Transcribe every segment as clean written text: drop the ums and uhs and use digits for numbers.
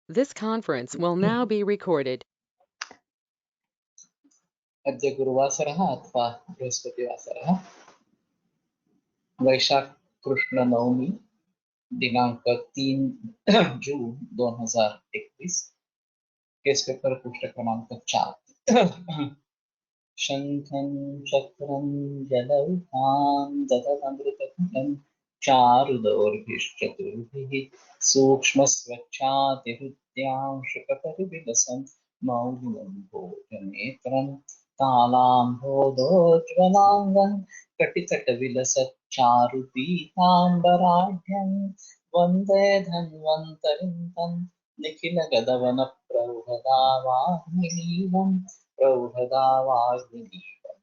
This conference will now be recorded. अद्य गुरुवासरः अथवा बृहस्पतिवासरः वैशाख कृष्ण नवमी दिनांक 3 जून 2021 केस पेपर पृष्ठ क्रमांक 4 शंखं चक्रं जलौकां ददमृतकं चारुदौर्भिश्चतुर्भिः सूक्ष्मस्वच्छातिहृद्यांशकपरिविलसन् मौलिनं भोजनेत्रं तालाम्भोदोज्ज्वलाङ्गं कटितटविलसच्चारुपीताम्बराढ्यं वन्दे धन्वन्तरिं तं निखिलगदवनप्रौढदावाग्निलीलम् प्रौढदावाग्निलीलम्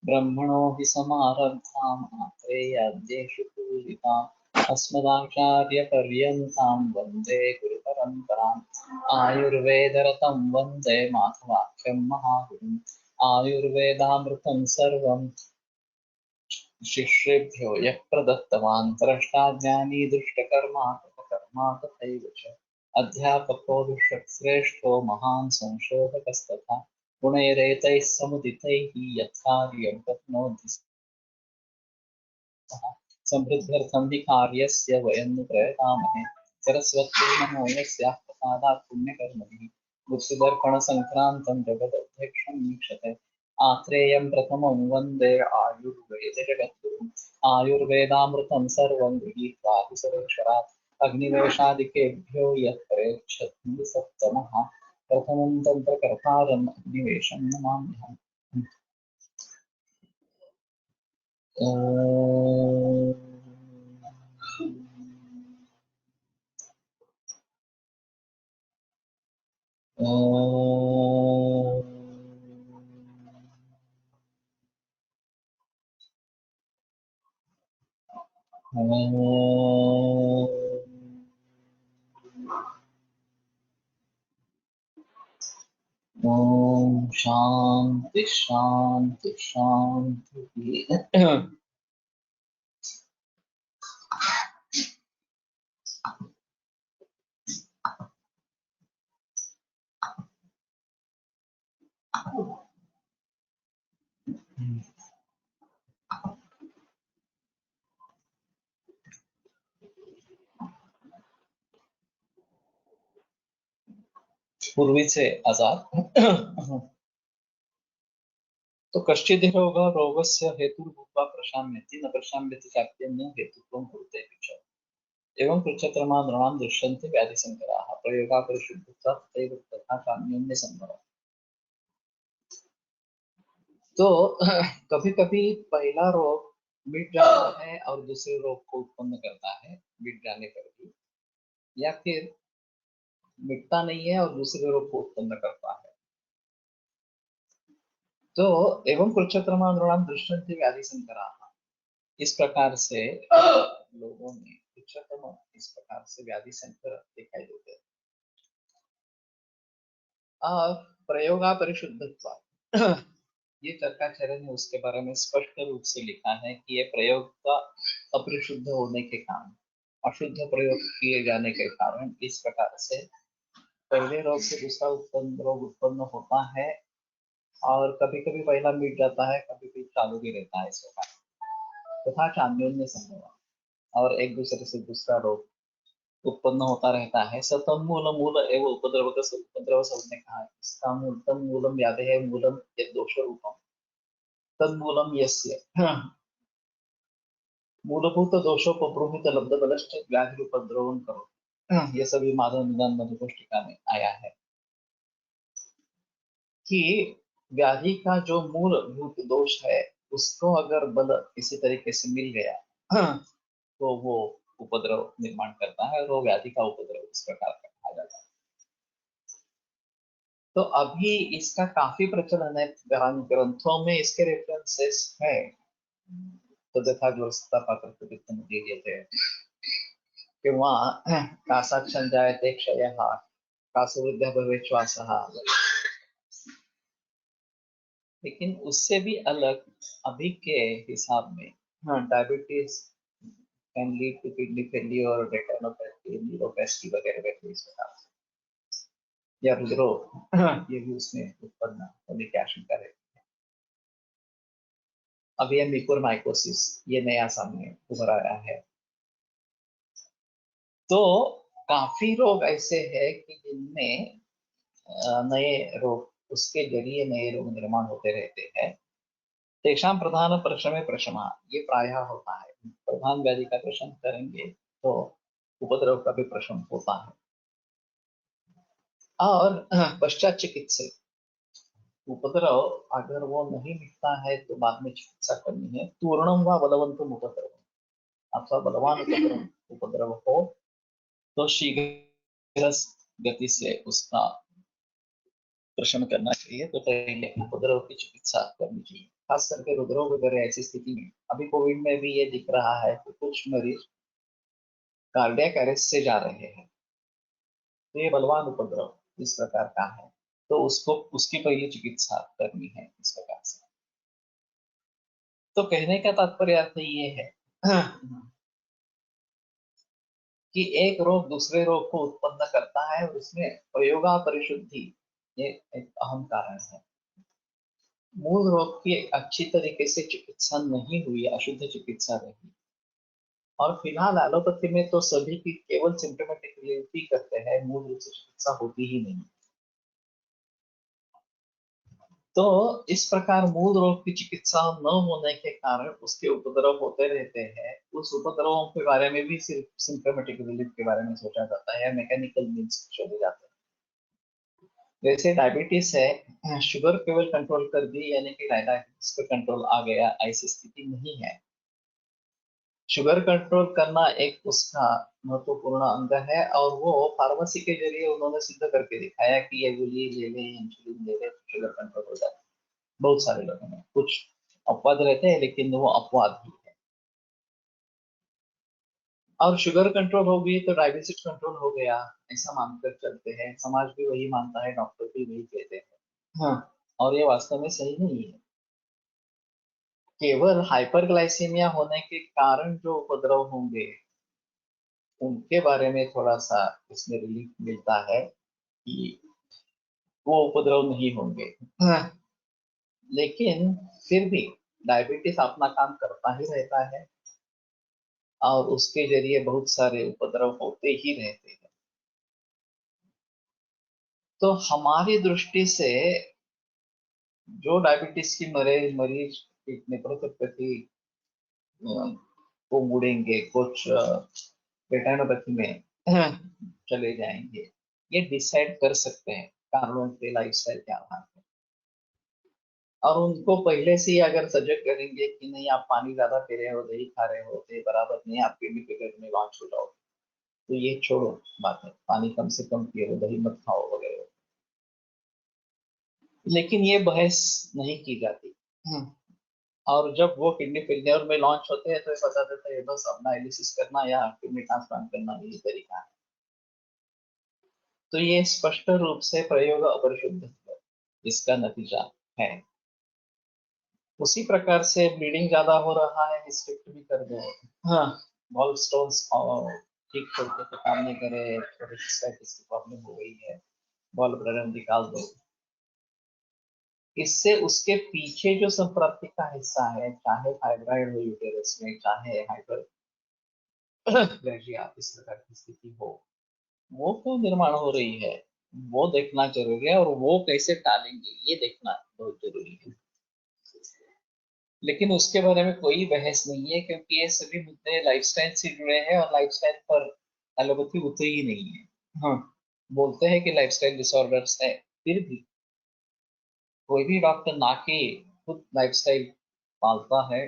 ब्रह्मणो हि समारब्धाम् आत्रेयाद्येषु पूजिताम् अस्मदाचार्यपर्यन्तां वन्दे गुरुपरम्पराम् आयुर्वेदरतं वन्दे माधवाख्यं महागुरुम् आयुर्वेदामृतं सर्वं शिष्येभ्यो यः प्रदत्तवान् द्रष्टा ज्ञानी दुष्टकर्मा कृतकर्मा तथैव च अध्यापको दुष्टश्रेष्ठो महान् संशोधकस्तथा गुणैरेतैः समुदितैः यत्कार्यं तत्नोति सः समृद्ध्यर्थं हि कार्यस्य वयं नु प्रयतामहे सरस्वती नमो यस्याः प्रसादात् पुण्यकर्मभिः बुद्धिदर्पणसङ्क्रान्तं जगदध्यक्षं वीक्षते आत्रेयं प्रथमं वन्दे आयुर्वेदजगद्गुरुम् आयुर्वेदामृतं सर्वं गृहीत्वा हि सुरेश्वरात् अग्निवेशादिकेभ्यो यः प्रयच्छति सप्तमः प्रथमं तन्त्रकर्तारम् अग्निवेशं नमाम्यहम् ओम शांति शांति शांति। पूर्वीचे आजार तो कश्चिद् रोगस्य हेतुर्भूत्वा प्रशाम्यति न प्रशाम्यति चाप्यन्यं हेतुत्वं भूतेऽपि च एवं पृच्छक्रमान् दृश्यन्ते व्याधिसङ्कराः प्रयोगापरिशुद्धत्वात् तथैव तथा चान्योन्यसम्भवः। तो कभी कभी पहला रोग मिट जाता है और दूसरे रोग को उत्पन्न करता है मिट जाने पर भी, या फिर मिटता नहीं है और दूसरे रोग को उत्पन्न करता है। तो एवं कृच्छक्रमान् दृश्यन्ते व्याधिसङ्कराः, इस प्रकार से लोगों में कृच्छक्रम इस प्रकार से व्याधिसंकर दिखाई देते हैं। और प्रयोगापरिशुद्धत्वात् ये चरकाचार्य ने उसके बारे में स्पष्ट रूप से लिखा है कि ये प्रयोग का अपरिशुद्ध होने के कारण, अशुद्ध प्रयोग किए जाने के कारण इस प्रकार से पहले रोग से दूसरा रोग उत्पन्न होता है और कभी कभी पहला मिट जाता है, कभी कभी चालू भी रहता है इस प्रकार तथा चान्योन्य संभव और एक दूसरे से दूसरा रोग उत्पन्न होता रहता है। सतम मूल मूल एवं उपद्रव उपद्रव सबने कहा है। इसका मूल तम मूलम व्याधि है, मूलम यद दोष रूपम तन्मूलम यस्य मूलभूत दोषोपब्रूहित लब्ध बलश्च व्याधि उपद्रवम करो। ये सभी माधव निदान मधुपुष्टिका में आया है कि व्याधि का जो मूलभूत दोष है उसको अगर बल किसी तरीके से मिल गया तो वो उपद्रव निर्माण करता है और वो व्याधि का उपद्रव इस प्रकार का कहा जाता है। तो अभी इसका काफी प्रचलन है, ग्रंथों में इसके रेफरेंसेस है। तो तथा ग्रस्ता पात्र दिए थे किंवा कासाक्षं जायते क्षयः कासवृद्धः भवेत् श्वासः, लेकिन उससे भी अलग अभी के हिसाब में diabetes can lead to kidney failure, retinopathy, neuropathy वगैरह वगैरह इस प्रकार से। या हृदरोग ये भी उसमें उत्पन्न होने की आशंका रहती है। अब ये म्यूकोरमाइकोसिस ये नया सामने उभर आया है। तो काफी रोग ऐसे हैं कि जिनमें नए रोग उसके जरिए नए रोग निर्माण होते रहते हैं। तेषां प्रधान प्रशमे प्रशमा ये प्रायः होता है। प्रधान व्याधि का प्रशम करेंगे तो उपद्रव का भी प्रशम होता है। और पश्चात चिकित्सा उपद्रव अगर वो नहीं मिटता है तो बाद में चिकित्सा करनी है। पूर्णम व बलवंतम उपद्रव अथवा बलवान उपद्रव उपद्रव हो तो शीघ्र गति से उसका प्रशमन करना चाहिए। तो पहले उपद्रव की चिकित्सा करनी चाहिए, खास करके रुद्रोग वगैरह ऐसी स्थिति में। अभी कोविड में भी ये दिख रहा है कि कुछ मरीज कार्डियक अरेस्ट से जा रहे हैं। तो ये बलवान उपद्रव इस प्रकार का है, तो उसको उसकी पहले चिकित्सा करनी है इस प्रकार से। तो कहने का तात्पर्य अर्थ ये है कि एक रोग दूसरे रोग को उत्पन्न करता है और उसमें प्रयोगा परिशुद्धि ये एक अहम कारण है। मूल रोग की अच्छी तरीके से चिकित्सा नहीं हुई, अशुद्ध चिकित्सा रही। और फिलहाल एलोपैथी में तो सभी की केवल सिम्टोमेटिक रिलीफ ही करते हैं, मूल रूप से चिकित्सा होती ही नहीं। तो इस प्रकार मूल रोग की चिकित्सा न होने के कारण उसके उपद्रव होते रहते हैं। उस उपद्रवों के बारे में भी सिर्फ सिम्टोमेटिक रिलीफ के बारे में सोचा जाता है, मैकेनिकल मीन्स चले जाते हैं। जैसे डायबिटीज है, शुगर केवल कंट्रोल कर दी यानी कि डायबिटीज पे कंट्रोल आ गया, ऐसी स्थिति नहीं है। शुगर कंट्रोल करना एक उसका महत्वपूर्ण अंग है और वो फार्मेसी के जरिए उन्होंने सिद्ध करके दिखाया कि ये गोली ले लें, इंसुलिन ले लें, शुगर कंट्रोल हो जाता है। बहुत सारे लोगों में कुछ अपवाद रहते हैं लेकिन वो अपवाद ही है। और शुगर कंट्रोल हो गई तो डायबिटीज कंट्रोल हो गया, ऐसा मानकर चलते हैं। समाज भी वही मानता है, डॉक्टर भी वही कहते हैं। हाँ, और ये वास्तव में सही नहीं है। केवल हाइपरग्लाइसीमिया होने के कारण जो उपद्रव होंगे उनके बारे में थोड़ा सा इसमें रिलीफ मिलता है कि वो उपद्रव नहीं होंगे। हाँ, लेकिन फिर भी डायबिटीज अपना काम करता ही रहता है और उसके जरिए बहुत सारे उपद्रव होते ही रहते हैं। तो हमारी दृष्टि से जो डायबिटीज की मरीज नेफ्रोपैथी को मुड़ेंगे, कुछ रेटिनोपैथी में चले जाएंगे, ये डिसाइड कर सकते हैं कारणों के लाइफस्टाइल के आधार पर। और उनको पहले से ही अगर सजग करेंगे कि नहीं आप पानी ज्यादा पी रहे हो, दही खा रहे हो, तो ये बराबर नहीं, आपके भी पेट में लॉन्च हो जाओ, तो ये छोड़ो बात है, पानी कम से कम पियो, दही मत खाओ वगैरह। लेकिन ये बहस नहीं की जाती। और जब वो किडनी फेलियर में लॉन्च होते हैं तो ये पता चलता है बस अब डायलिसिस करना या किडनी ट्रांसप्लांट करना यही तरीका है। तो ये स्पष्ट रूप से प्रयोग अपरिशुद्ध इसका नतीजा है। उसी प्रकार से ब्लीडिंग ज्यादा हो रहा है, हिस्टेक्टमी भी कर दो। हाँ, गॉल स्टोन्स ठीक छोटे से काम नहीं करे, थोड़ी सिस्टाइटिस की प्रॉब्लम हो गई है, गॉल ब्लैडर निकाल दो। इससे उसके पीछे जो संप्राप्ति का हिस्सा है, चाहे फाइब्राइड हो यूटेरस में, चाहे हाइपरप्लेजिया इस प्रकार की स्थिति हो, वो क्यों निर्माण हो रही है, वो देखना जरूरी है। और वो कैसे टालेंगे ये देखना बहुत जरूरी है। लेकिन उसके बारे में कोई बहस नहीं है क्योंकि ये सभी मुद्दे लाइफस्टाइल से जुड़े हैं और लाइफस्टाइल पर एलोपैथी उतरी ही नहीं है। हाँ, बोलते हैं कि लाइफस्टाइल डिसऑर्डर्स है, फिर भी कोई भी डॉक्टर ना के खुद लाइफस्टाइल पालता है,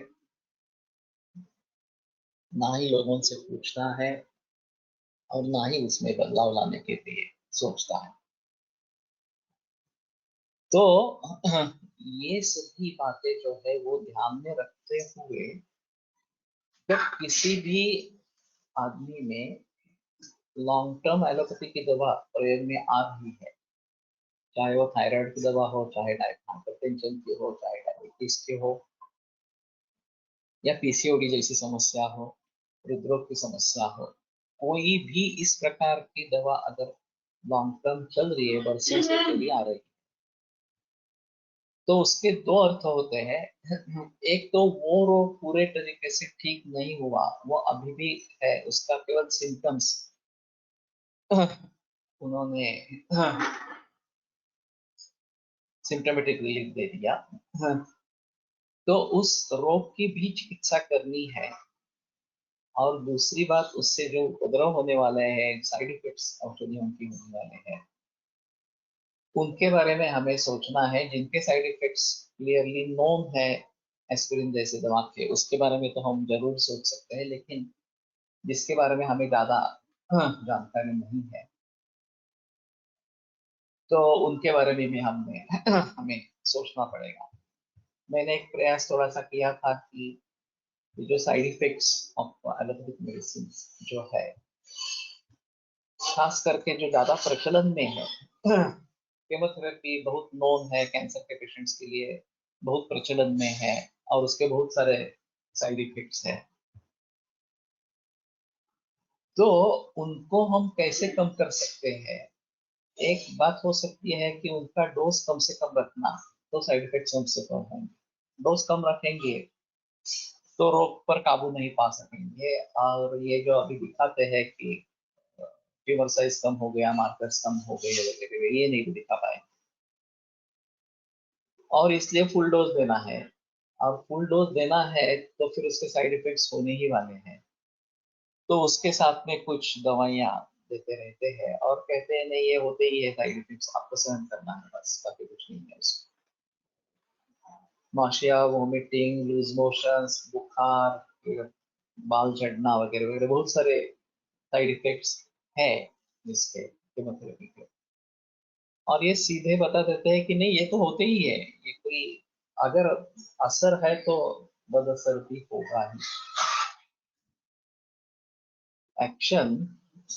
ना ही लोगों से पूछता है और ना ही उसमें बदलाव लाने के लिए सोचता है। तो ये सभी बातें जो है वो ध्यान में रखते हुए जब किसी भी आदमी में लॉन्ग टर्म एलोपैथी की दवा प्रयोग में आ रही है, चाहे वो थायराइड की दवा हो, चाहे हाइपरटेंशन की हो, चाहे डायबिटीज की हो, या पीसीओडी जैसी समस्या हो, हृदरोग की समस्या हो, कोई भी इस प्रकार की दवा अगर लॉन्ग टर्म चल रही है, बरसों से चली आ रही है, तो उसके दो अर्थ होते हैं। एक तो वो रोग पूरे तरीके से ठीक नहीं हुआ, वो अभी भी है, उसका केवल सिम्टम्स उन्होंने सिम्टोमेटिक रिलीफ दे दिया, तो उस रोग की भी चिकित्सा करनी है। और दूसरी बात, उससे जो उपद्रव होने वाले हैं, साइड इफेक्ट्स औषधियों की होने वाले हैं, उनके बारे में हमें सोचना है। जिनके साइड इफेक्ट्स क्लियरली नोन है, एस्पिरिन जैसे दवा के, उसके बारे में तो हम जरूर सोच सकते हैं, लेकिन जिसके बारे में हमें ज्यादा जानकारी नहीं है, तो उनके बारे में भी हमने हमें सोचना पड़ेगा। मैंने एक प्रयास थोड़ा सा किया था कि ये जो side effects of allopathic medicine जो है, खास करके जो ज्यादा प्रचलन में है, केमोथेरेपी बहुत नोन है, कैंसर के पेशेंट्स के लिए बहुत प्रचलन में है, और उसके बहुत सारे साइड इफेक्ट्स हैं। तो उनको हम कैसे कम कर सकते हैं? एक बात हो सकती है कि उनका डोज कम से कम रखना, तो साइड इफेक्ट्स कम से कम होंगे। डोज कम रखेंगे तो रोग पर काबू नहीं पा सकेंगे। और ये जो अभी दिखाते हैं कि ट्यूमर साइज कम हो गया, मार्कर्स कम हो गए वगैरह, ये नहीं दिखा पाए, और इसलिए फुल डोज देना है। और फुल डोज देना है तो फिर उसके साइड इफेक्ट्स होने ही वाले हैं, तो उसके साथ में कुछ दवाइयाँ देते रहते हैं और कहते हैं नहीं ये होते ही है साइड इफेक्ट्स, आपको सहन करना है, बस बाकी कुछ नहीं है उसमें। नौशिया, वोमिटिंग, लूज मोशंस, बुखार, फिर बाल झड़ना वगैरह वगैरह, बहुत सारे साइड इफेक्ट्स है इसके, केमोथेरेपी के। और ये सीधे बता देते हैं कि नहीं ये तो होते ही है, ये कोई अगर असर है तो बदअसर भी होगा ही। एक्शन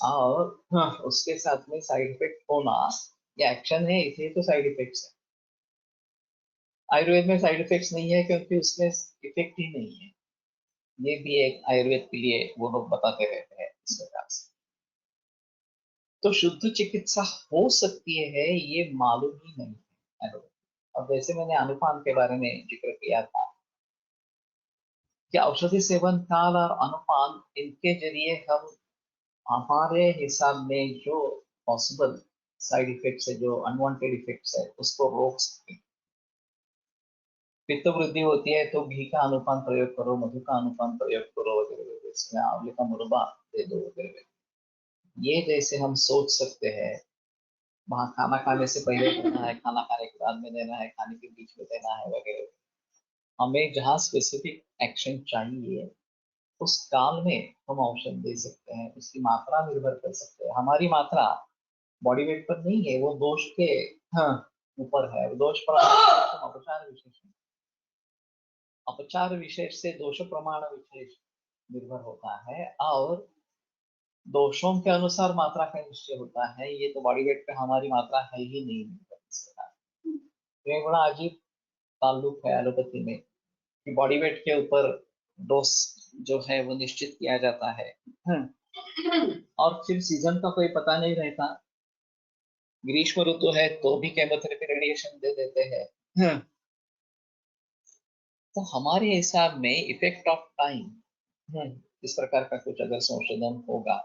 और उसके साथ में साइड इफेक्ट होना, ये एक्शन है इसलिए तो साइड इफेक्ट्स है। आयुर्वेद में साइड इफेक्ट्स नहीं है क्योंकि उसमें इफेक्ट ही नहीं है। ये भी एक आयुर्वेद के लिए वो लोग बताते रहते हैं इस प्रकार से। तो शुद्ध चिकित्सा हो सकती है ये मालूम ही नहीं है आयुर्वेद। अब वैसे मैंने अनुपान के बारे में जिक्र किया था कि औषधि सेवन काल और अनुपान, इनके जरिए हम हमारे हिसाब में जो पॉसिबल साइड इफेक्ट्स है, जो अनवांटेड इफेक्ट्स है, उसको रोक सकते हैं। पित्त वृद्धि होती है तो घी का अनुपान प्रयोग करो, मधु का अनुपान प्रयोग करो वगैरह वगैरह, इसमें आंवले का मुरब्बा दे दो वगैरह वगैरह। ये जैसे हम सोच सकते हैं, वहाँ खाना खाने से पहले देना है, खाना खाने के बाद में देना है, खाने के बीच में देना है वगैरह। हमें जहाँ स्पेसिफिक एक्शन चाहिए उस काल में हम औषध दे सकते हैं, उसकी मात्रा निर्भर कर सकते हैं। हमारी मात्रा बॉडी वेट पर नहीं है, वो दोष के हाँ ऊपर है। दोष पर अपचार विशेष, अपचार विशेष से दोष प्रमाण विशेष निर्भर होता है, और दोषों के अनुसार मात्रा का निश्चय होता है। ये तो बॉडी वेट पे हमारी मात्रा है ही नहीं निर्भर इसका। तो ये बड़ा अजीब ताल्लुक है एलोपैथी में कि बॉडी वेट के ऊपर डोज जो है वो निश्चित किया जाता है। और फिर सीजन का कोई पता नहीं रहता, ग्रीष्म ऋतु है तो भी केमोथेरेपी रेडिएशन दे देते हैं। तो हमारे हिसाब में इफेक्ट ऑफ टाइम, इस प्रकार का कुछ अगर संशोधन होगा,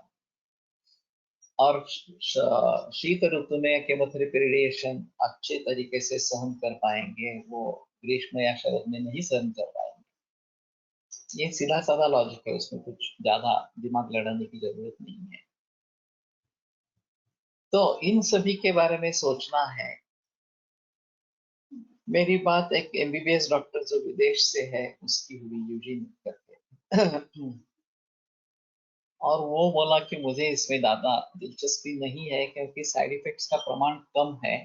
और शीत ऋतु में केमोथेरेपी रेडिएशन अच्छे तरीके से सहन कर पाएंगे, वो ग्रीष्म या शरद में नहीं सहन कर पाएंगे। ये सीधा साधा लॉजिक है, उसमें कुछ ज्यादा दिमाग लड़ाने की जरूरत नहीं है। तो इन सभी के बारे में सोचना है। मेरी बात एक एमबीबीएस डॉक्टर जो विदेश से है उसकी हुई, यूजीन करके। और वो बोला कि मुझे इसमें ज्यादा दिलचस्पी नहीं है क्योंकि साइड इफेक्ट्स का प्रमाण कम है।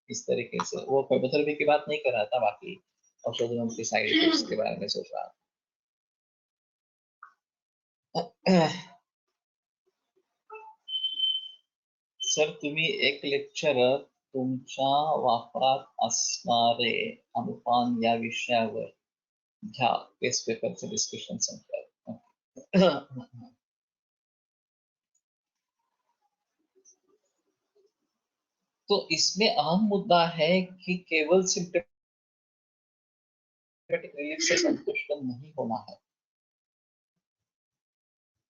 इस तरीके से वो केमोथेरेपी की बात नहीं कर रहा था, बाकी औषधियों के साइड इफेक्ट्स के बारे में सोच रहा था। सर तुम्ही एक लेक्चर तुमच्या वापरात असणारे अनुपान या विषयावर घ्या, टेस्ट पेपरचे डिस्कशन संपलं। तो इसमें अहम मुद्दा है कि केवल सिम्टमेटिक रिलीफ से संतुष्ट नहीं होना है।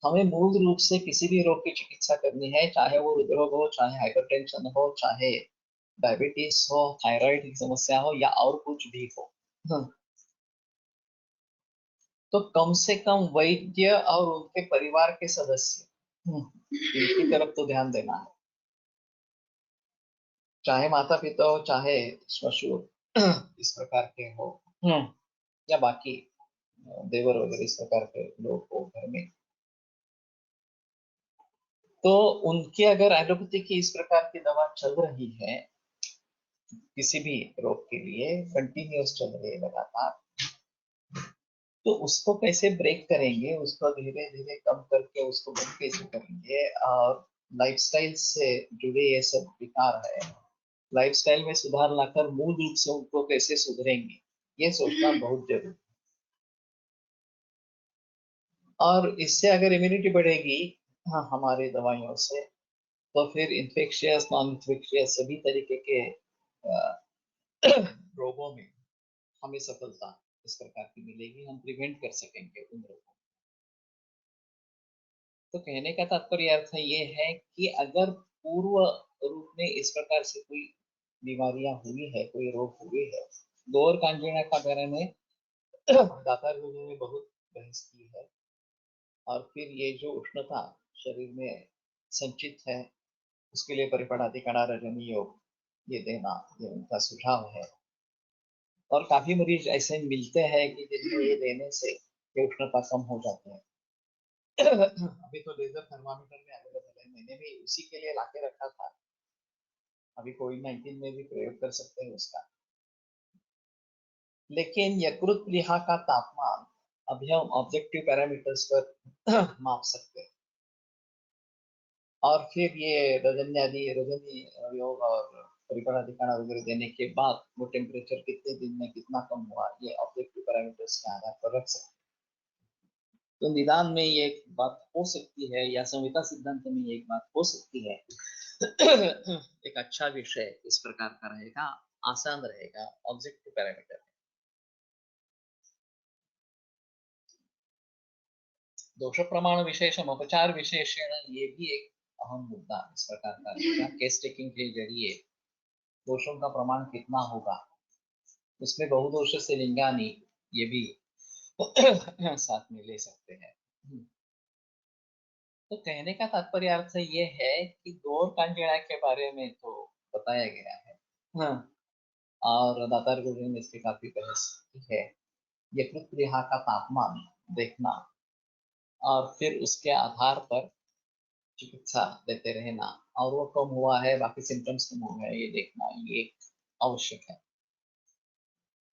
हमें मूल रूप से किसी भी रोग की चिकित्सा करनी है, चाहे वो हृदरोग हो, चाहे हाइपरटेंशन हो, चाहे डायबिटीज हो, थायराइड की समस्या हो या और कुछ भी हो। तो कम से कम वैद्य और उनके परिवार के सदस्य इनकी तरफ तो ध्यान देना है, चाहे माता पिता हो, चाहे ससुर इस प्रकार के हो, या बाकी देवर वगैरह इस प्रकार के लोग हो घर में। तो उनकी अगर एलोपैथी की इस प्रकार की दवा चल रही है, किसी भी रोग के लिए कंटिन्यूस चल रही है लगातार, तो उसको कैसे ब्रेक करेंगे, उसको धीरे धीरे कम करके उसको बंद कैसे करेंगे, और लाइफस्टाइल से जुड़े ये सब विकार है, लाइफस्टाइल में सुधार लाकर मूल रूप से उनको कैसे सुधरेंगे, ये सोचना बहुत जरूरी है। और इससे अगर इम्यूनिटी बढ़ेगी, हाँ, हमारी दवाइयों से, तो फिर इन्फेक्शियस नॉन इन्फेक्शियस सभी तरीके के रोगों में हमें सफलता इस प्रकार की मिलेगी, हम प्रिवेंट कर सकेंगे उन रोगों को। तो कहने का तात्पर्य अर्थ ये है कि अगर पूर्व रूप में इस प्रकार से कोई बीमारियां हुई है, कोई रोग हुए है, दोर कांजिना का बारे में दातार गुरु ने बहुत बहस की है। और फिर ये जो उष्णता शरीर में संचित है, उसके लिए परिपणाधिकणा रजनी योग ये देना, ये उनका सुझाव है। और काफी मरीज ऐसे मिलते हैं कि जिनमें ये देने से ये उष्णता कम हो जाती है। अभी तो लेजर थर्मामीटर में अवेलेबल है, मैंने भी उसी के लिए लाके रखा था, अभी कोविड-19 में भी प्रयोग कर सकते हैं उसका। लेकिन यकृत प्लीहा का तापमान अभी हम ऑब्जेक्टिव पैरामीटर्स पर माप सकते हैं। और फिर ये रजनी योग और परिपणाधिकणा वगैरह देने के बाद वो टेम्परेचर कितने दिन में कितना कम हुआ, ये ऑब्जेक्टिव पैरामीटर्स के आधार पर रख सकते हैं। तो निदान में ये एक बात हो सकती है, या संहिता सिद्धांत में ये एक बात हो सकती है। एक अच्छा विषय इस प्रकार का रहेगा, आसान रहेगा ऑब्जेक्टिव पैरामीटर। दोष प्रमाण विशेषम उपचार विशेषण, ये भी एक अहम मुद्दा इस प्रकार का रहेगा। केस टेकिंग के जरिए दोषों का प्रमाण कितना होगा, उसमें बहुदोष से लिंगानी ये भी साथ में ले सकते हैं। तो कहने का तात्पर्य अर्थ ये है कि दौर कांजिणा के बारे में तो बताया गया है, हाँ, और दातार गुरु ने इसकी काफी बहस की है। यकृत प्लीहा का तापमान देखना और फिर उसके आधार पर चिकित्सा देते रहना, और वो कम हुआ है, बाकी सिम्टम्स कम हो गए, ये देखना, ये आवश्यक है।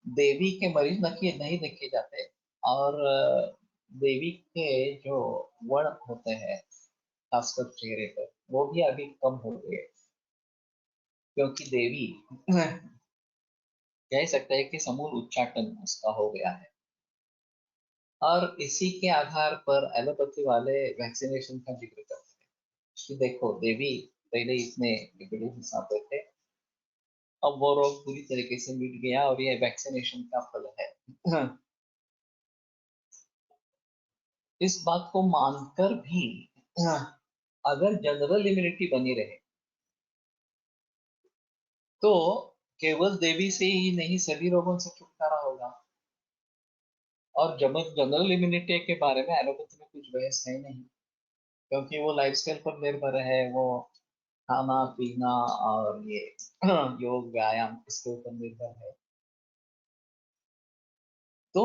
देवी के मरीज नहीं देखे जाते, और देवी के जो वर्ण होते हैं खासकर चेहरे पर, वो भी अभी कम हो गए, क्योंकि देवी कह सकते हैं कि समूल उच्चाटन उसका हो गया है। और इसी के आधार पर एलोपैथी वाले वैक्सीनेशन का जिक्र करते हैं कि देखो, देवी पहले इतने बड़े हिसाब थे, अब वो रोग पूरी तरीके से मिट गया, और ये वैक्सीनेशन का फल है। इस बात को मानकर भी अगर जनरल इम्यूनिटी बनी रहे, तो केवल देवी से ही नहीं सभी रोगों से छुटकारा होगा। और जब जनरल इम्यूनिटी के बारे में एलोपैथी में कुछ बहस है नहीं, क्योंकि वो लाइफस्टाइल पर निर्भर है, वो खाना पीना और ये योग व्यायाम इसके ऊपर निर्भर है। तो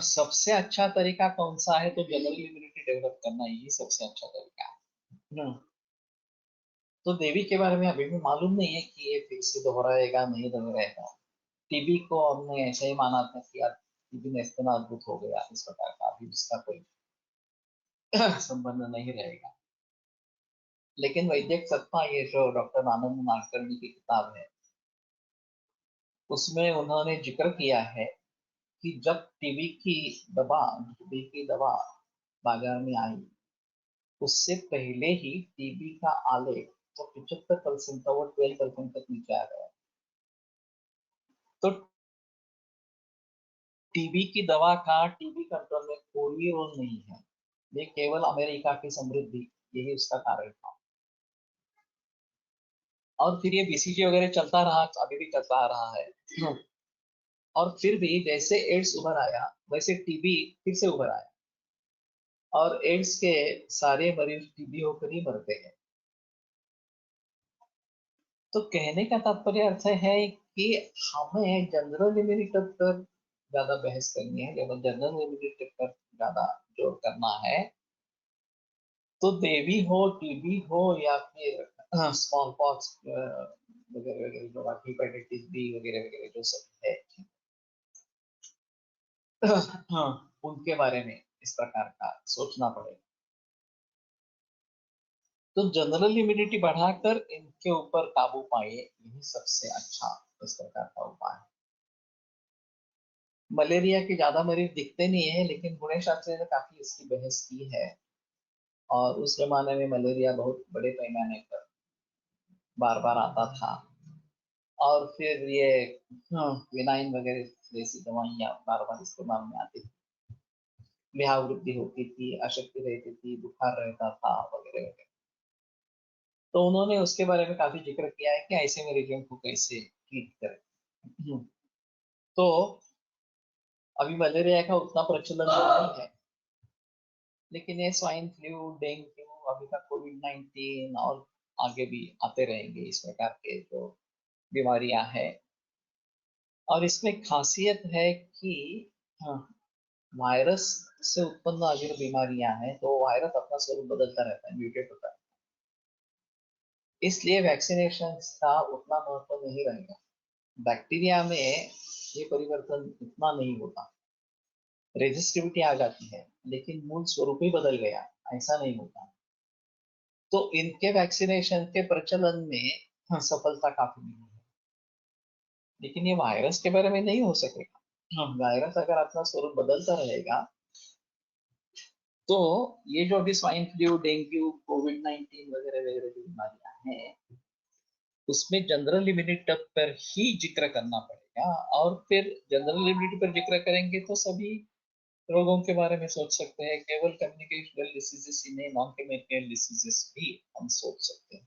सबसे अच्छा तरीका कौन सा है, तो जनरल इम्यूनिटी डेवलप करना, यही सबसे अच्छा तरीका है। तो देवी के बारे में अभी भी मालूम नहीं है कि ये फिर से दोहराएगा नहीं दोहराएगा। टीबी को हमने ऐसे ही माना था कि यार टीबी ने इतना अद्भुत हो गया, इस प्रकार का अभी इसका कोई संबंध नहीं रहेगा। लेकिन वैद्यक सत्ता, ये जो डॉक्टर आनंद नागकर्णी की किताब है, उसमें उन्होंने जिक्र किया है कि जब टीबी की दवा बाजार में आई, उससे पहले ही टीबी का आलेख तो 75% था, वो 12% तक नीचे आ गया। तो टीबी की दवा का टीबी कंट्रोल में कोई रोल नहीं है, ये केवल अमेरिका की समृद्धि, यही उसका कारण था। और फिर ये बीसीजी वगैरह चलता रहा, अभी भी चलता आ रहा है। और फिर भी जैसे एड्स उभर आया वैसे टीबी फिर से उभर आया, और एड्स के सारे मरीज टीबी होकर ही मरते हैं। तो कहने का तात्पर्य अर्थ है कि हमें जनरल इम्यूनिटी पर ज्यादा बहस करनी है, जब जनरल इम्यूनिटी पर ज्यादा जोर करना है, तो देवी हो, टीबी हो, या फिर स्मॉल पॉक्स वगैरह वगैरह, जो हेपेटाइटिस बी वगैरह वगैरह जो सब है, हाँ, उनके बारे में इस प्रकार का सोचना पड़ेगा। तो जनरल इम्यूनिटी बढ़ाकर इनके ऊपर काबू पाए, यही सबसे अच्छा इस प्रकार का उपाय है। मलेरिया के ज्यादा मरीज दिखते नहीं है, लेकिन गुणेश शास्त्री ने काफी इसकी बहस की है। और उस जमाने में मलेरिया बहुत बड़े पैमाने पर बार बार आता था, और फिर ये विनाइन वगैरह जैसी दवाइयाँ बार बार इस्तेमाल में आती थी, ब्याह वृद्धि होती थी, अशक्ति रहती थी, बुखार रहता था वगैरह वगैरह। तो उन्होंने उसके बारे में काफी जिक्र किया है कि ऐसे मरीजों को कैसे ट्रीट करें। तो अभी मलेरिया का उतना प्रचलन तो नहीं है, लेकिन ये स्वाइन फ्लू, डेंगू, अभी तक कोविड-19 और आगे भी आते रहेंगे इस प्रकार के जो बीमारियां हैं। और इसमें खासियत है कि हाँ, वायरस से उत्पन्न अगर बीमारियां हैं तो वायरस अपना स्वरूप बदलता रहता है, म्यूटेट होता है, इसलिए वैक्सीनेशन का उतना महत्व नहीं रहेगा। बैक्टीरिया में ये परिवर्तन उतना नहीं होता, रेजिस्टिविटी आ जाती है, लेकिन मूल स्वरूप ही बदल गया, ऐसा नहीं होता। तो इनके वैक्सीनेशन के प्रचलन में सफलता काफी मिली है, लेकिन ये वायरस के बारे में नहीं हो सकेगा। वायरस अगर अपना स्वरूप बदलता रहेगा, तो ये जो अभी स्वाइन फ्लू, डेंगू, कोविड-19 वगैरह वगैरह जो बीमारियां हैं, उसमें जनरल इम्यूनिटी पर ही जिक्र करना पड़ेगा। और फिर जनरल इम्यूनिटी पर जिक्र करेंगे तो सभी रोगों के बारे में सोच सकते हैं, केवल कम्युनिकेशनल डिसीजेस ही नहीं, नॉन कम्युनिकेबल डिसीजेस भी हम सोच सकते हैं।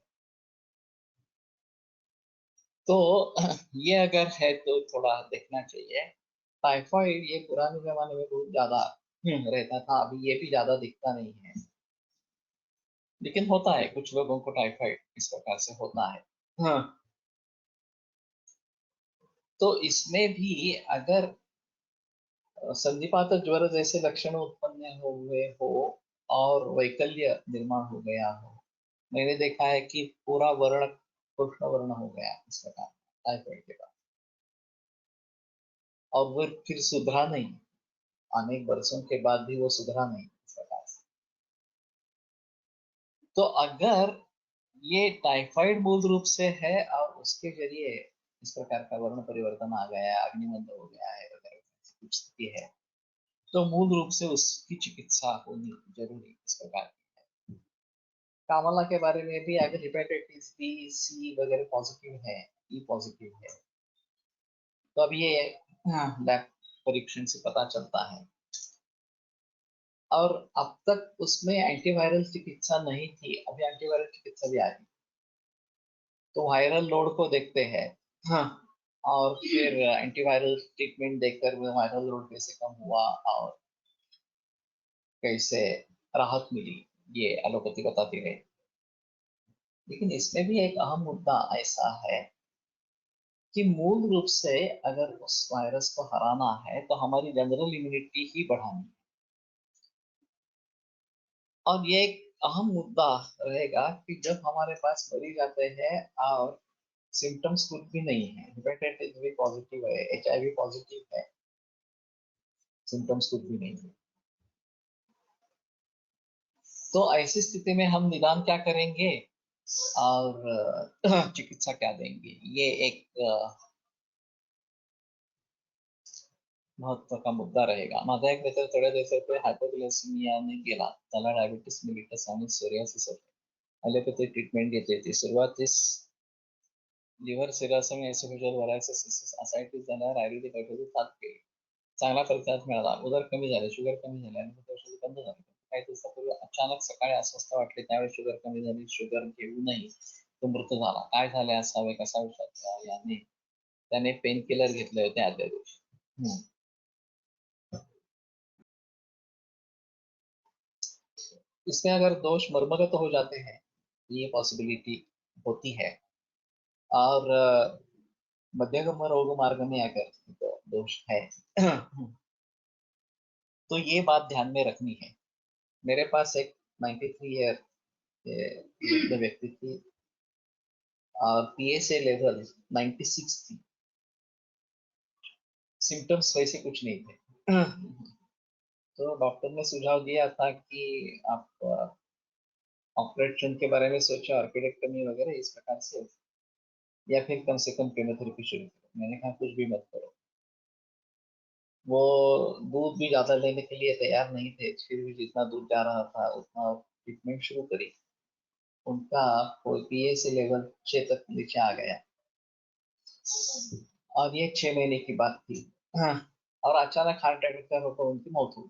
तो ये अगर है तो थोड़ा देखना चाहिए। टाइफाइड ये पुराने जमाने में बहुत ज्यादा रहता था, अभी ये भी ज्यादा दिखता नहीं है, लेकिन होता है, कुछ लोगों को टाइफाइड इस प्रकार से होता है। हाँ, तो इसमें भी अगर संधिपात ज्वर जैसे लक्षण उत्पन्न हुए हो और वैकल्य निर्माण हो गया हो, मैंने देखा है कि पूरा वर्ण कृष्ण वर्ण हो गया इस प्रकार टाइफाइड के बाद, और वो फिर सुधरा नहीं, अनेक वर्षों के बाद भी वो सुधरा नहीं इस प्रकार से। तो अगर ये टाइफाइड मूल रूप से है और उसके जरिए इस प्रकार का वर्ण परिवर्तन आ गया है, अग्निमंद हो गया है वगैरह कुछ स्थिति है, तो मूल रूप से उसकी चिकित्सा होनी जरूरी इस प्रकार की है। कामला के बारे में भी अगर हेपेटाइटिस बी, सी वगैरह पॉजिटिव है, ई पॉजिटिव है, तो अब ये लैब परीक्षण से पता चलता है। और अब तक उसमें एंटीवायरल चिकित्सा नहीं थी, अभी एंटीवायरल चिकित्सा भी आ रही, तो वायरल लोड को देखते हैं। हाँ, और फिर एंटीवायरल ट्रीटमेंट देकर वायरल लोड कैसे कम हुआ और कैसे राहत मिली, ये एलोपैथी बताती रही। लेकिन इसमें भी एक अहम मुद्दा ऐसा है कि मूल रूप से अगर उस वायरस को हराना है तो हमारी जनरल इम्यूनिटी ही बढ़ानी है। और ये एक अहम मुद्दा रहेगा कि जब हमारे पास मरीज आते हैं और सिम्टम्स कुछ भी नहीं है, हेपेटाइटिस बी पॉजिटिव है, एचआईवी पॉजिटिव है, सिम्टम्स कुछ भी नहीं है, तो ऐसी स्थिति में हम निदान क्या करेंगे और चिकित्सा क्या देंगे, ये एक महत्व का मुद्दा रहेगा. माझा एक मित्र थोड्या दिवसापूर्वी हायपोग्लायसिमियाने गेला, त्याला डायबिटीस मिलिटस आणि सोरियासिस होते. ॲलोपॅथिक ट्रीटमेंट घेतली होती. सुरुवातीस लिव्हर सिरसम एसोफेजियल व्हरायसिस असायटिस झाल्यावर आयुर्वेदिक औषधे साथ केली. चांगला प्रतिसाद मिळाला. उदर कमी झाले, शुगर कमी झाली आणि मग औषधे बंद झाली. काही दिवसापूर्वी अचानक सकाळी अस्वस्थ वाटले, त्यावेळी शुगर कमी झाली. शुगर घेऊनही तो मृत झाला. काय झाले असावे, कसा विचार केला याने त्याने पेन किलर घेतले होते आदल्या दिवशी. इसमें अगर दोष मर्मगत हो जाते हैं, ये पॉसिबिलिटी होती है, और मध्यगम रोग मार्ग में अगर तो दोष है तो ये बात ध्यान में रखनी है. मेरे पास एक 93 ईयर वृद्ध व्यक्ति थी और पीएसए लेवल 96 थी. सिम्टम्स वैसे कुछ नहीं थे. तो डॉक्टर ने सुझाव दिया था कि आप ऑपरेशन के बारे में सोचा, ऑर्किडेक्टमी वगैरह इस प्रकार से, या फिर कम से कम केमोथेरेपी शुरू करो. मैंने कहा कुछ भी मत करो. वो दूध भी ज्यादा लेने के लिए तैयार नहीं थे, फिर भी जितना दूध जा रहा था उतना ट्रीटमेंट शुरू करी. उनका पीएसए लेवल 6 तक नीचे आ गया और ये 6 महीने की बात थी. हाँ. और अचानक हार्ट अटैक का होकर उनकी मौत हो गई.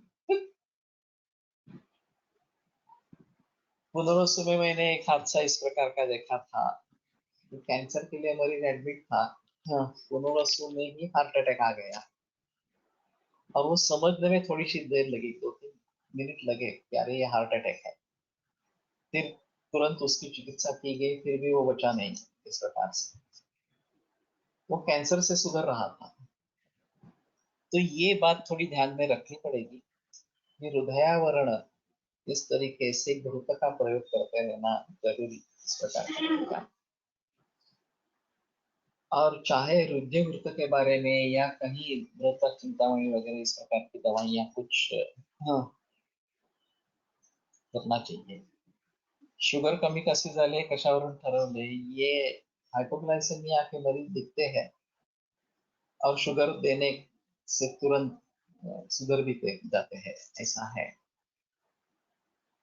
पुनर्वसु में मैंने एक हादसा इस प्रकार का देखा था. कैंसर के लिए मरीज एडमिट था. हाँ. पुनर्वसु में ही हार्ट अटैक आ गया और वो समझने में थोड़ी सी देर लगी, 2-3 मिनट लगे कि अरे ये हार्ट अटैक है. फिर तुरंत उसकी चिकित्सा की गई, फिर भी वो बचा नहीं. इस प्रकार से वो कैंसर से सुधर रहा था. तो ये बात थोड़ी ध्यान में रखनी पड़ेगी कि हृदयावरण इस तरीके से घृत का प्रयोग करते रहना जरूरी इस प्रकार का. और चाहे रुधिर घृत के बारे में या कहीं घृत चिंतामणि वगैरह इस प्रकार की दवाइयाँ कुछ हाँ करना चाहिए. शुगर कमी कशी झाली कशावरून ठरवले, ये हाइपोग्लाइसेमिया के मरीज दिखते हैं और शुगर देने से तुरंत सुधर भी जाते हैं, ऐसा है.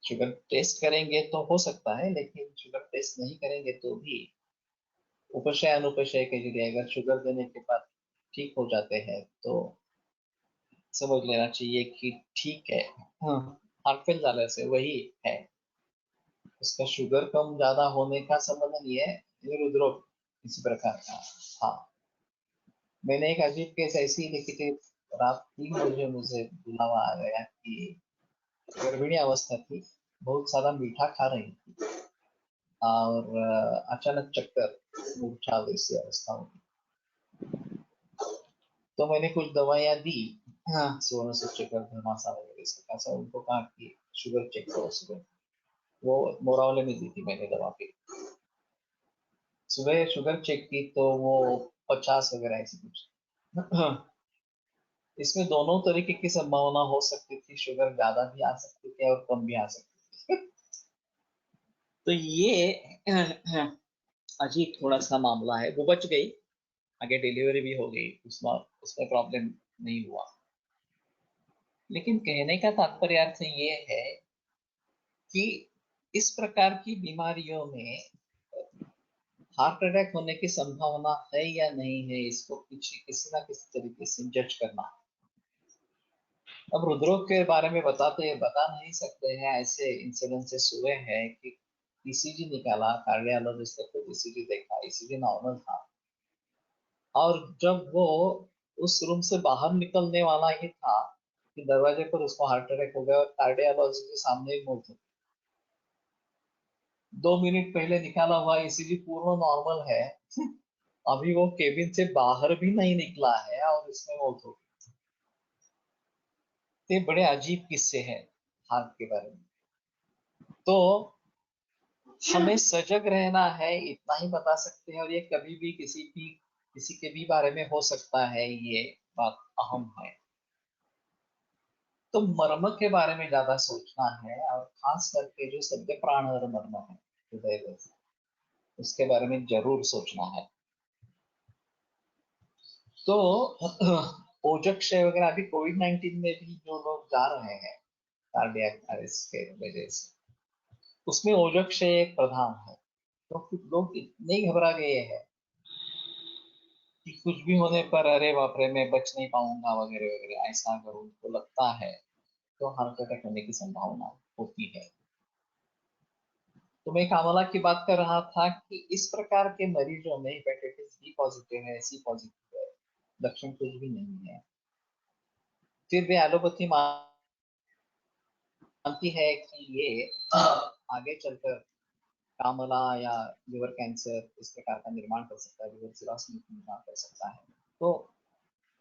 शुगर टेस्ट करेंगे तो हो सकता है, लेकिन शुगर टेस्ट नहीं करेंगे तो भी उपशय अनुपशय के जरिए अगर शुगर देने के बाद ठीक हो जाते हैं तो समझ लेना चाहिए कि ठीक है. हाँ. हार्ट फेल झाले से वही है, उसका शुगर कम ज्यादा होने का संबंध नहीं है, ये हृदरोग इसी प्रकार का. हाँ. मैंने एक अजीब केस ऐसी देखी थी. रात 3 बजे मुझे बुलावा आ गया कि गर्भिणी अवस्था थी, बहुत सारा मीठा खा रही थी और अचानक चक्कर, मूर्छा जैसी अवस्था हो गई. तो मैंने कुछ दवाइयाँ दी. हाँ. सुवर्ण चक्कर धर्मासा वगैरह इसका ऐसा उनको कहा कि शुगर चेक करो सुबह. वो मोरावले में दी थी मैंने दवा पी. सुबह शुगर चेक की तो वो 50 वगैरह ऐसी कुछ. हाँ. इसमें दोनों तरीके की संभावना हो सकती थी, शुगर ज्यादा भी आ सकती थी और कम भी आ सकती थी. तो ये अजीब थोड़ा सा मामला है. वो बच गई, आगे डिलीवरी भी हो गई, उसमें उसमें प्रॉब्लम नहीं हुआ. लेकिन कहने का तात्पर्य अर्थ ये है कि इस प्रकार की बीमारियों में हार्ट अटैक होने की संभावना है या नहीं है, इसको किसी ना किसी तरीके से जज करना. अब हृदरोग के बारे में बता नहीं सकते हैं. ऐसे इंसिडेंसेस हुए हैं कि ईसीजी निकाला, कार्डियोलॉजिस्ट ने खुद ईसीजी देखा, ईसीजी नॉर्मल था और जब वो उस रूम से बाहर निकलने वाला ही था कि दरवाजे पर उसको हार्ट अटैक हो गया और कार्डियोलॉजिस्ट के सामने ही मौत हो. 2 मिनट पहले निकाला हुआ ईसीजी पूर्ण नॉर्मल है, अभी वो केबिन से बाहर भी नहीं निकला है और इसमें मौत हो गई. ये बड़े अजीब किस्से हैं हार्ट के बारे में. तो हमें सजग रहना है, इतना ही बता सकते हैं. और ये कभी भी किसी के भी बारे में हो सकता है, ये बात अहम है. तो मर्म के बारे में ज्यादा सोचना है और खास करके जो सद्य प्राणहर मर्म है हृदय जैसा, उसके बारे में जरूर सोचना है. तो ओजक्षय वगैरह अभी कोविड-19 में भी जो लोग जा रहे हैं कार्डियक अरेस्ट के वजह से, उसमें ओजक्ष एक प्रधान है। तो कुछ लोग इतने ही घबरा गए हैं कि कुछ भी होने पर अरे बाप रे मैं बच नहीं पाऊंगा वगैरह वगैरह, ऐसा अगर उनको लगता है तो हार्ट अटैक होने की संभावना होती है। तो मैं कामला की बात कर रहा था कि इस प्रकार के मरीजों में हेपेटाइटिस बी पॉजिटिव है, सी पॉजिटिव है, लक्षण कुछ भी नहीं है, फिर भी एलोपैथी मानती है कि ये आगे चलकर कामला या लिवर कैंसर इस प्रकार का निर्माण कर सकता है, लिवर सिरोसिस निर्माण कर सकता है। तो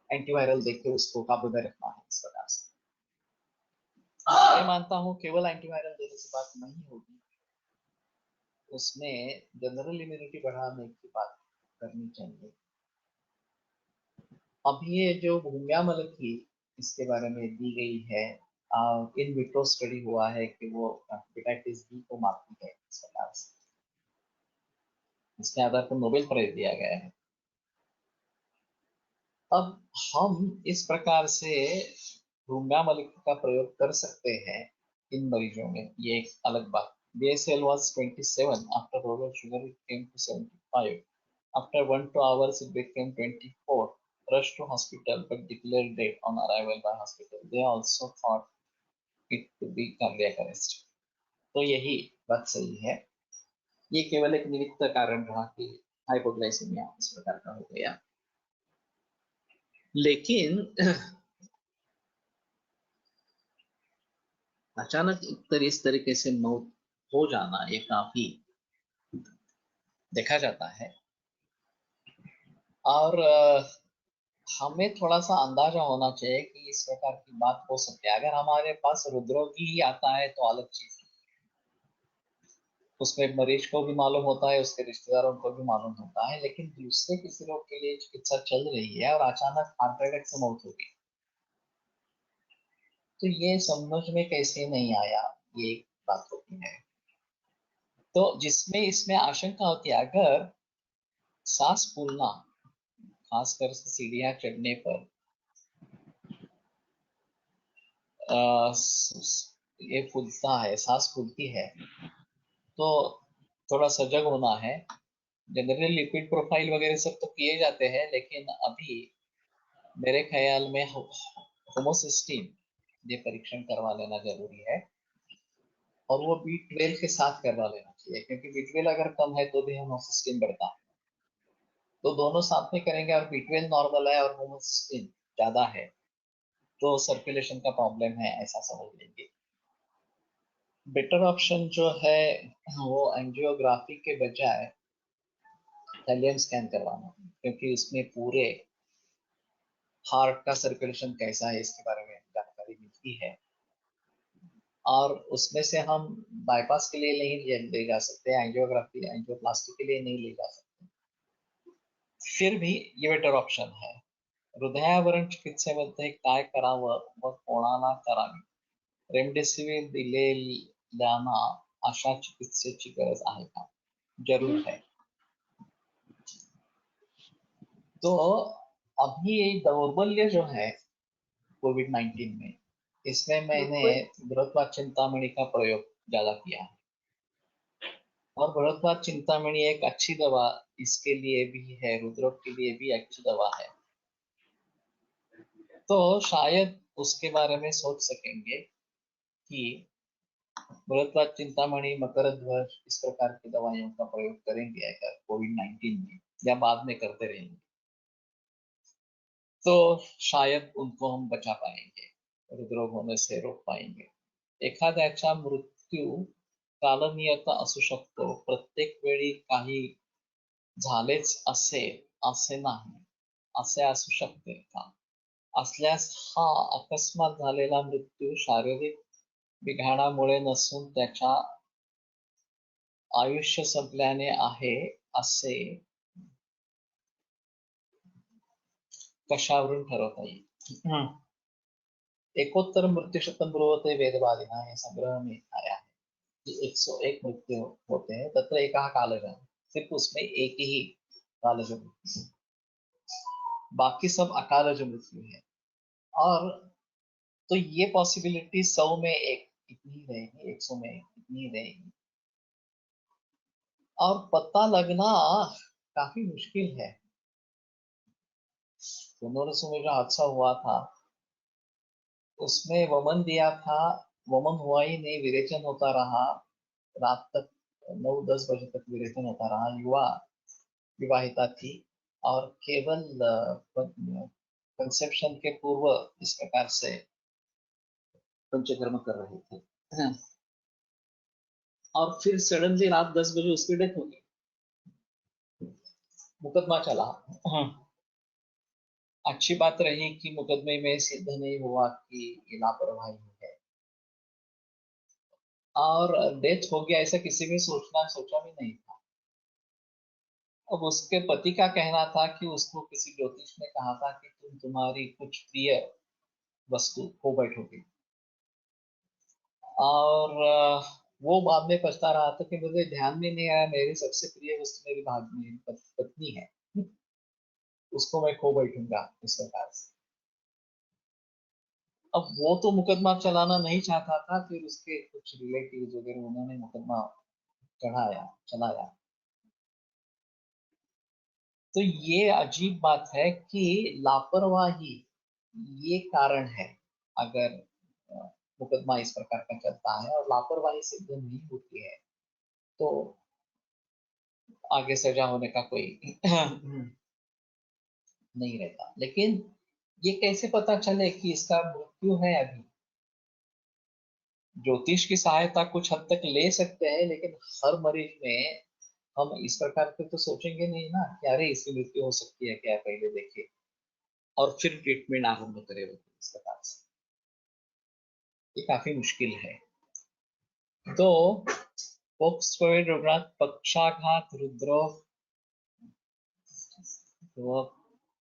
एंटीवायरल देख के उसको काबू में रखना है इस प्रकार से। मैं मानता हूँ केवल एंटीवायरल देने से बात नहीं होगी, उसमें जनरल इम्यूनिटी बढ़ाने की बात करनी चाहिए। अभी ये जो भूम्यामल की इसके बारे में दी गई है, इन विट्रो स्टडी हुआ है कि वो हेपेटाइटिस बी को मारती है इस प्रकार से, इसके आधार पर नोबेल प्राइज दिया गया है। अब हम इस प्रकार से भूम्यामल का प्रयोग कर सकते हैं इन मरीजों में, ये एक अलग बात। BSL was 27, after oral sugar it came to 75, after 1-2 hours it became 24, rushed to hospital but declared dead on arrival by hospital, they also thought it to be cardiac arrest। तो यही बात सही है, ये केवल एक निमित्त कारण रहा कि हाइपोग्लाइसेमिया इस प्रकार का हो गया, लेकिन अचानक इस तरीके से मौत हो जाना ये काफी देखा जाता है। और हमें थोड़ा सा अंदाजा होना चाहिए कि इस प्रकार की बात हो सकती है। अगर हमारे पास हृदरोगी ही आता है तो अलग चीज है, उसमें मरीज को भी मालूम होता है, उसके रिश्तेदारों को भी मालूम होता है, लेकिन दूसरे किसी लोग के लिए चिकित्सा चल रही है और अचानक हार्ट अटैक से मौत हो गई, तो ये समझ में कैसे नहीं आया, ये एक बात होती है। तो जिसमें इसमें आशंका होती है, अगर सांस फूलना खासकर से सीढ़ियां चढ़ने पर ये फूलता है, सांस फूलती है, तो थोड़ा सजग होना है। जनरली लिपिड प्रोफाइल वगैरह सब तो किए जाते हैं, लेकिन अभी मेरे ख्याल में होमोसिस्टीन ये परीक्षण करवा लेना जरूरी है, और वो B12 के साथ करवा लेना चाहिए, क्योंकि B12 अगर कम है तो भी होमोसिस्टीन बढ़ता है, तो दोनों साथ में करेंगे और B12 नॉर्मल है और होमोसिस्टीन ज्यादा है तो सर्कुलेशन का प्रॉब्लम है ऐसा समझ लेंगे। बेटर ऑप्शन जो है वो एंजियोग्राफी के बजाय थैलियम स्कैन करवाना, क्योंकि इसमें पूरे हार्ट का सर्कुलेशन कैसा है इसके बारे में जानकारी मिलती है, और उसमें से हम बाईपास के लिए नहीं ले जा सकते, एंजियोग्राफी एंजियोप्लास्टी के लिए नहीं ले जा सकते, फिर भी ये बेटर ऑप्शन है। हृदयावरण चिकित्सेमध्ये काय करावं व कोणाला करावी, रेमडेसिवीर दिलेल्याना अशा चिकित्सेची गरज आहे का? जरूर है। तो अभी ये दौर्बल्य जो है कोविड-19 में, इसमें मैंने बृहत्पाद चिंतामणि का प्रयोग ज्यादा किया है, और बृहत्पाद चिंतामणि एक अच्छी दवा इसके लिए भी है, हृदरोग के लिए भी अच्छी दवा है, तो शायद उसके बारे में सोच सकेंगे कि बृहत्पाद चिंतामणि मकरध्वज इस प्रकार की दवाइयों का प्रयोग करेंगे अगर कोविड-19 में, या बाद में करते रहेंगे, तो शायद उनको हम बचा पाएंगे, हृदरोग होने से रोक पाएंगे। एखाद्याचा मृत्यू कालनियत असू शकतो, प्रत्येक वेळी काही झालेच असे नाही, असे असू शकते का? असल्यास हा अकस्मात झालेला मृत्यू शारीरिक बिघाडामुळे नसून त्याच्या आयुष्य संपल्याने आहे असे कशावरून ठरवता येईल? एकोत्तर मृत्यु शतम ब्रुवते वेदवादिना, ये संग्रह में आया है कि 101 मृत्यु होते हैं, तत्र एक कालजन, सिर्फ उसमें एक ही कालज मृत्यु, बाकी सब अकालज मृत्यु है। और तो ये पॉसिबिलिटी 100 में एक इतनी रहेगी, 100 में एक इतनी रहेगी, और पता लगना काफी मुश्किल है। 1500 में जो हादसा हुआ था उसमें वमन दिया था, वमन हुआ ही नहीं, विरेचन होता रहा रात तक, 9-10 बजे तक विरेचन होता रहा। युवा विवाहिता थी और केवल कंसेप्शन के पूर्व इस प्रकार से पंचकर्म कर रहे थे। और फिर सडनली रात 10 बजे उसकी डेथ हो गई। मुकदमा चला। अच्छी बात रही कि मुकदमे में सिद्ध नहीं हुआ कि ये लापरवाही है, और डेथ हो गया ऐसा किसी भी सोचा भी नहीं था। अब उसके पति का कहना था कि उसको किसी ज्योतिष ने कहा था कि तुम्हारी कुछ प्रिय वस्तु खो बैठोगी, और वो बाद में पछता रहा था कि मुझे ध्यान में नहीं आया मेरी सबसे प्रिय वस्तु मेरी भाग में पत्नी है, उसको मैं खो बैठूंगा इस प्रकार से। अब वो तो मुकदमा चलाना नहीं चाहता था, फिर उसके कुछ रिलेटिव्स वगैरह उन्होंने मुकदमा चलाया। तो ये अजीब बात है कि लापरवाही ये कारण है। अगर मुकदमा इस प्रकार का चलता है और लापरवाही सिद्ध नहीं होती है तो आगे सजा होने का कोई नहीं रहता। लेकिन ये कैसे पता चले कि इसका मृत्यु है? अभी ज्योतिष की सहायता कुछ हद तक ले सकते हैं, लेकिन हर मरीज में हम इस प्रकार के तो सोचेंगे नहीं ना कि अरे इसकी मृत्यु हो सकती है क्या, पहले देखे और फिर ट्रीटमेंट आरंभ करे इस प्रकार से। ये काफी मुश्किल है। तो पोक्सोइड रुग्णात पक्षाघात, हृदरोग,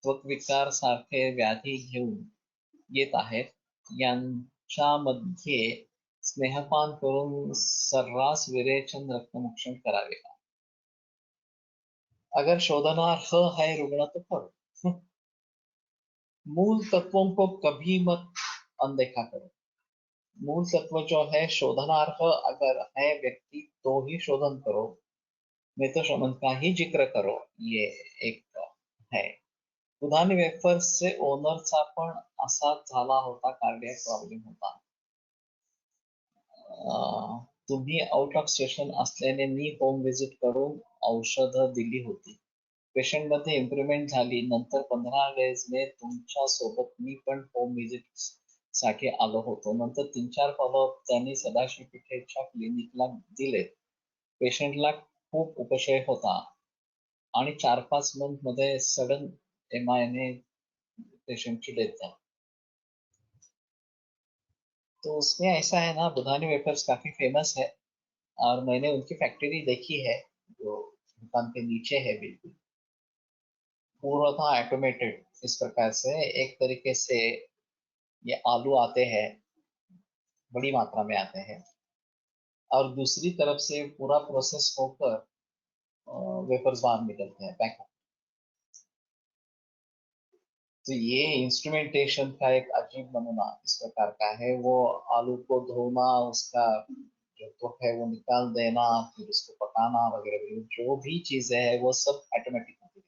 त्वकविकार सारखे व्याधी घेऊन येत आहेत, यांच्यामध्ये स्नेहपान करून सर्रास विरेचन रक्तमोक्षण करावे का? अगर शोधनार्ह है रुग्ण तो करो। मूल तत्वों को कभी मत अनदेखा करो। मूल तत्व जो है शोधनार्ह अगर है व्यक्ति तो ही शोधन करो, नहीं तो शोधन का ही जिक्र करो। ये एक है। दुधाने वेफर्स से ओनरचा पण असाच झाला होता, कार्डियक प्रॉब्लेम होता। तुम्ही आउट ऑफ स्टेशन असल्याने मी होम विजिट करून औषधं दिली होती। पेशंट मध्ये इम्प्रुव्हमेंट झाली, नंतर 15 डेजने तुमच्या सोबत मी पण होम विजिट साठी आलो होतो। नंतर 3-4 फॉलोअप त्यांनी सदाशिव पेठेच्या क्लिनिकला दिले। पेशंटला खूप उपशय होता आणि 4-5 मंथ मध्ये सडन MI ने पेशेंट की डेथ झाली। तो उसमें ऐसा है ना, बुधानी वेफर्स काफी फेमस है और मैंने उनकी फैक्ट्री देखी है जो दुकान के नीचे है। बिल्कुल पूरा था ऑटोमेटेड। इस प्रकार से एक तरीके से ये आलू आते हैं, बड़ी मात्रा में आते हैं, और दूसरी तरफ से पूरा प्रोसेस होकर वेफर्स बाहर निकलते हैं पैक। तो ये इंस्ट्रूमेंटेशन का एक अजीब नमूना इस प्रकार का है। वो आलू को धोना, उसका जो त्वक है वो निकाल देना, फिर उसको पकाना वगैरह वगैरह, जो भी चीजें है वो सब ऑटोमेटिक होती है।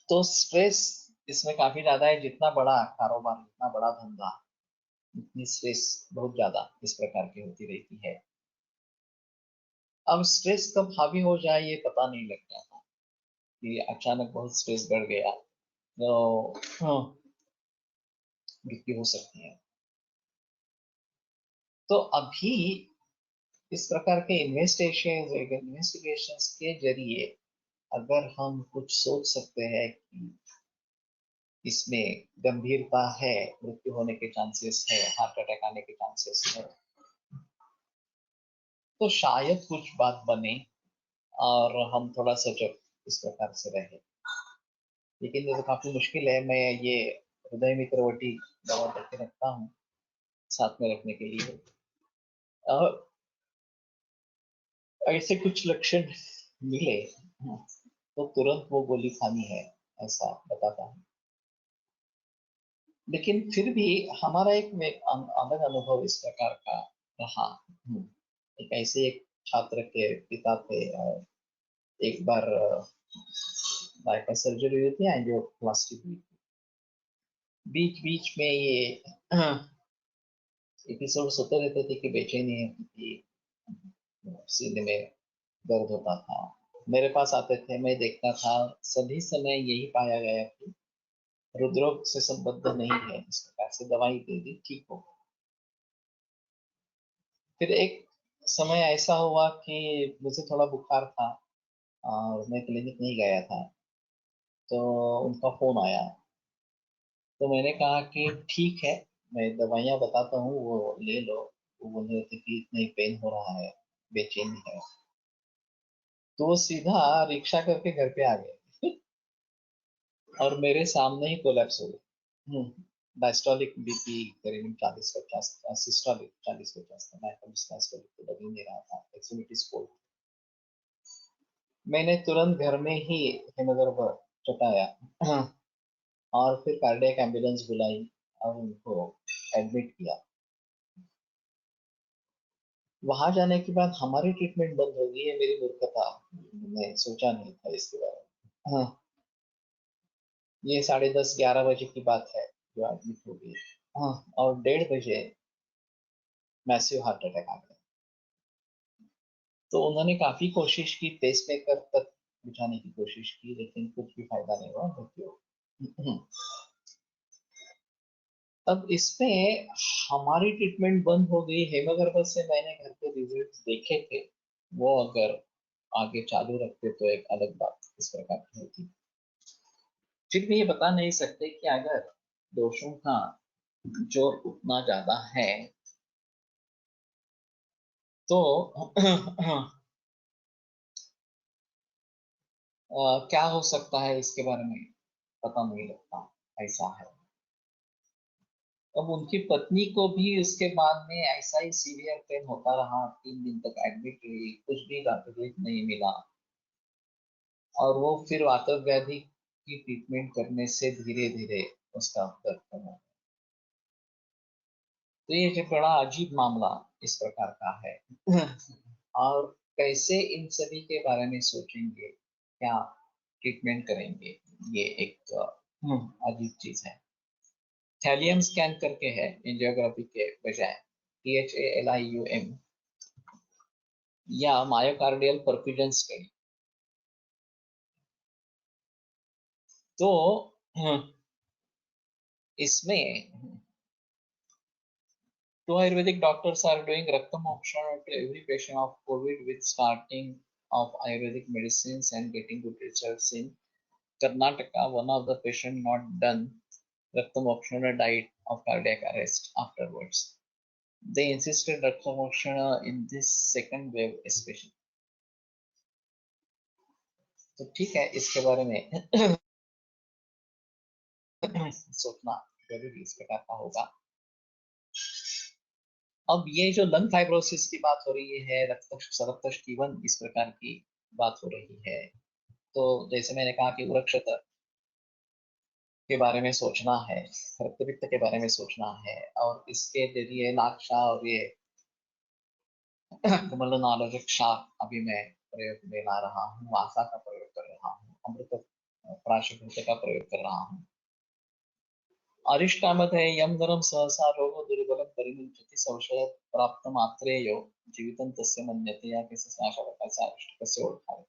तो स्ट्रेस इसमें काफी ज्यादा है। जितना बड़ा कारोबार, जितना बड़ा धंधा, उतनी स्ट्रेस बहुत ज्यादा इस प्रकार की होती रहती है। अब स्ट्रेस कब हावी हो जाए ये पता नहीं लगता था कि अचानक बहुत स्ट्रेस बढ़ गया तो मृत्यु हो सकती है। तो अभी इस प्रकार के इन्वेस्टिगेशंस के जरिए अगर हम कुछ सोच सकते हैं कि इसमें गंभीरता है, मृत्यु होने के चांसेस है, हार्ट अटैक आने के चांसेस है, तो शायद कुछ बात बने और हम थोड़ा सजग इस प्रकार से रहे। लेकिन ये तो काफी मुश्किल है। मैं ये हृदय मित्रवटी दवा करके रखता हूँ साथ में रखने के लिए, और ऐसे कुछ लक्षण मिले तो तुरंत वो गोली खानी है, ऐसा बताता हूँ। लेकिन फिर भी हमारा एक अलग अनुभव इस प्रकार का रहा। एक ऐसे एक छात्र के पिता थे और एक बार बाईपास सर्जरी हुई थी, एंजियोप्लास्टी हुई थी। बीच बीच में ये एपिसोड्स होते रहते थे कि बेचैनी होती थी, सीने में दर्द होता था। मेरे पास आते थे, मैं देखता था, सभी समय यही पाया गया कि हृदरोग से संबद्ध नहीं है, इस प्रकार से दवाई दे दी, ठीक हो। फिर एक समय ऐसा हुआ कि मुझे थोड़ा बुखार था और मैं क्लिनिक नहीं गया था, तो उनका फोन आया। तो मैंने कहा कि ठीक है, मैं दवाइयाँ बताता हूँ, वो ले लो। वो बोल रहे थे कि इतना ही पेन हो रहा है, बेचैनी है। तो वो सीधा रिक्शा करके घर पे आ गए और मेरे सामने ही कोलैप्स हो गए। डायस्टोलिक बीपी करीबन 40-50 था, सिस्टोलिक 40-50 था, डायस्टोलिक तो लग ही नहीं रहा था, एक्सिमिटी स्कोर। मैंने तुरंत घर में ही हेमोग्लोबिन चटाया और फिर कार्डियक एम्बुलेंस बुलाई और उनको एडमिट किया। वहां जाने के बाद हमारी ट्रीटमेंट बंद हो गई है, मेरी मूर्खता। मैं सोचा नहीं था इसके बारे में। ये 10:30-11 बजे की बात है जो एडमिट हो गई। और 1:30 बजे मैसिव हार्ट अटैक आ गया। तो उन्होंने काफी कोशिश की, पेसमेकर तक बिठाने की कोशिश की, लेकिन कुछ भी फायदा नहीं हुआ, मृत्यु हो। अब इसमें हमारी ट्रीटमेंट बंद हो गई। हेमोग्लोबिन से मैंने घर पे रिजल्ट देखे थे, वो अगर आगे चालू रखते तो एक अलग बात इस प्रकार की होती। फिर भी ये बता नहीं सकते कि अगर दोषों का जोर उतना ज्यादा है तो क्या हो सकता है, इसके बारे में पता नहीं लगता। ऐसा है। अब उनकी पत्नी को भी उसके बाद में ऐसा ही सीवियर पेन होता रहा, 3 दिन तक एडमिट रही, कुछ भी रिलीफ नहीं मिला। और वो फिर वातव व्याधि की ट्रीटमेंट करने से धीरे धीरे उसका दर्द कम हो। तो ये जो बड़ा अजीब मामला इस प्रकार का है। और कैसे इन सभी के बारे में सोचेंगे, क्या ट्रीटमेंट करेंगे, ये एक अजीब चीज है। थैलियम स्कैन करके है, एंजियोग्राफी के बजाय THALIUM, या मायोकार्डियल परफ्यूजन स्टडी। तो इसमें two Ayurvedic doctors are doing Rakta Moksha to every patient of COVID with starting of Ayurvedic medicines and getting good results. In Karnataka, one of the patient not done Rakta Moksha died of cardiac arrest afterwards. They insisted Rakta Moksha in this second wave especially. तो ठीक है, इसके बारे में सोचना जरूरी इस प्रकार का होगा। अब ये जो लंग फाइब्रोसिस की बात हो रही है, रक्तस्खलन इस प्रकार की बात हो रही है, तो जैसे मैंने कहा कि उरक्षता के बारे में सोचना है, रक्तपित्त के बारे में सोचना है, और इसके जरिए नाक्षा और ये कुमलनालोचक शाक अभी मैं प्रयोग में ला रहा हूँ, वासा का प्रयोग कर रहा हूँ, अमृत प्राशकृत का प्रयोग कर रहा हूँ। अरिष्टामते यम नरम सहसा रोगो दुर्बलम परिमुच्यते संशय प्राप्त मात्रेयो जीवितं तस्य मन्यते, या किसी से आशा रखा से अरिष्ट कैसे ओळखावे।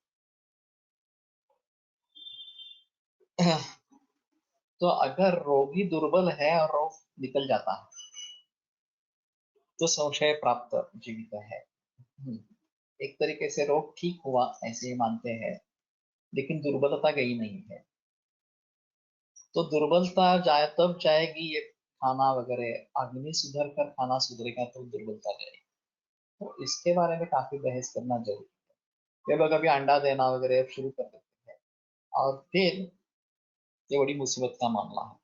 तो अगर रोगी दुर्बल है और रोग निकल जाता है तो संशय प्राप्त जीवित है। एक तरीके से रोग ठीक हुआ ऐसे ही मानते हैं, लेकिन दुर्बलता गई नहीं है। तो दुर्बलता जाए तब जाएगी ये खाना वगैरह, अग्नि सुधर कर खाना सुधरेगा तो दुर्बलता जाएगी। तो इसके बारे में काफी बहस करना जरूरी है। ये लोग अभी अंडा देना वगैरह शुरू कर देते हैं और फिर ये बड़ी मुसीबत का मामला है।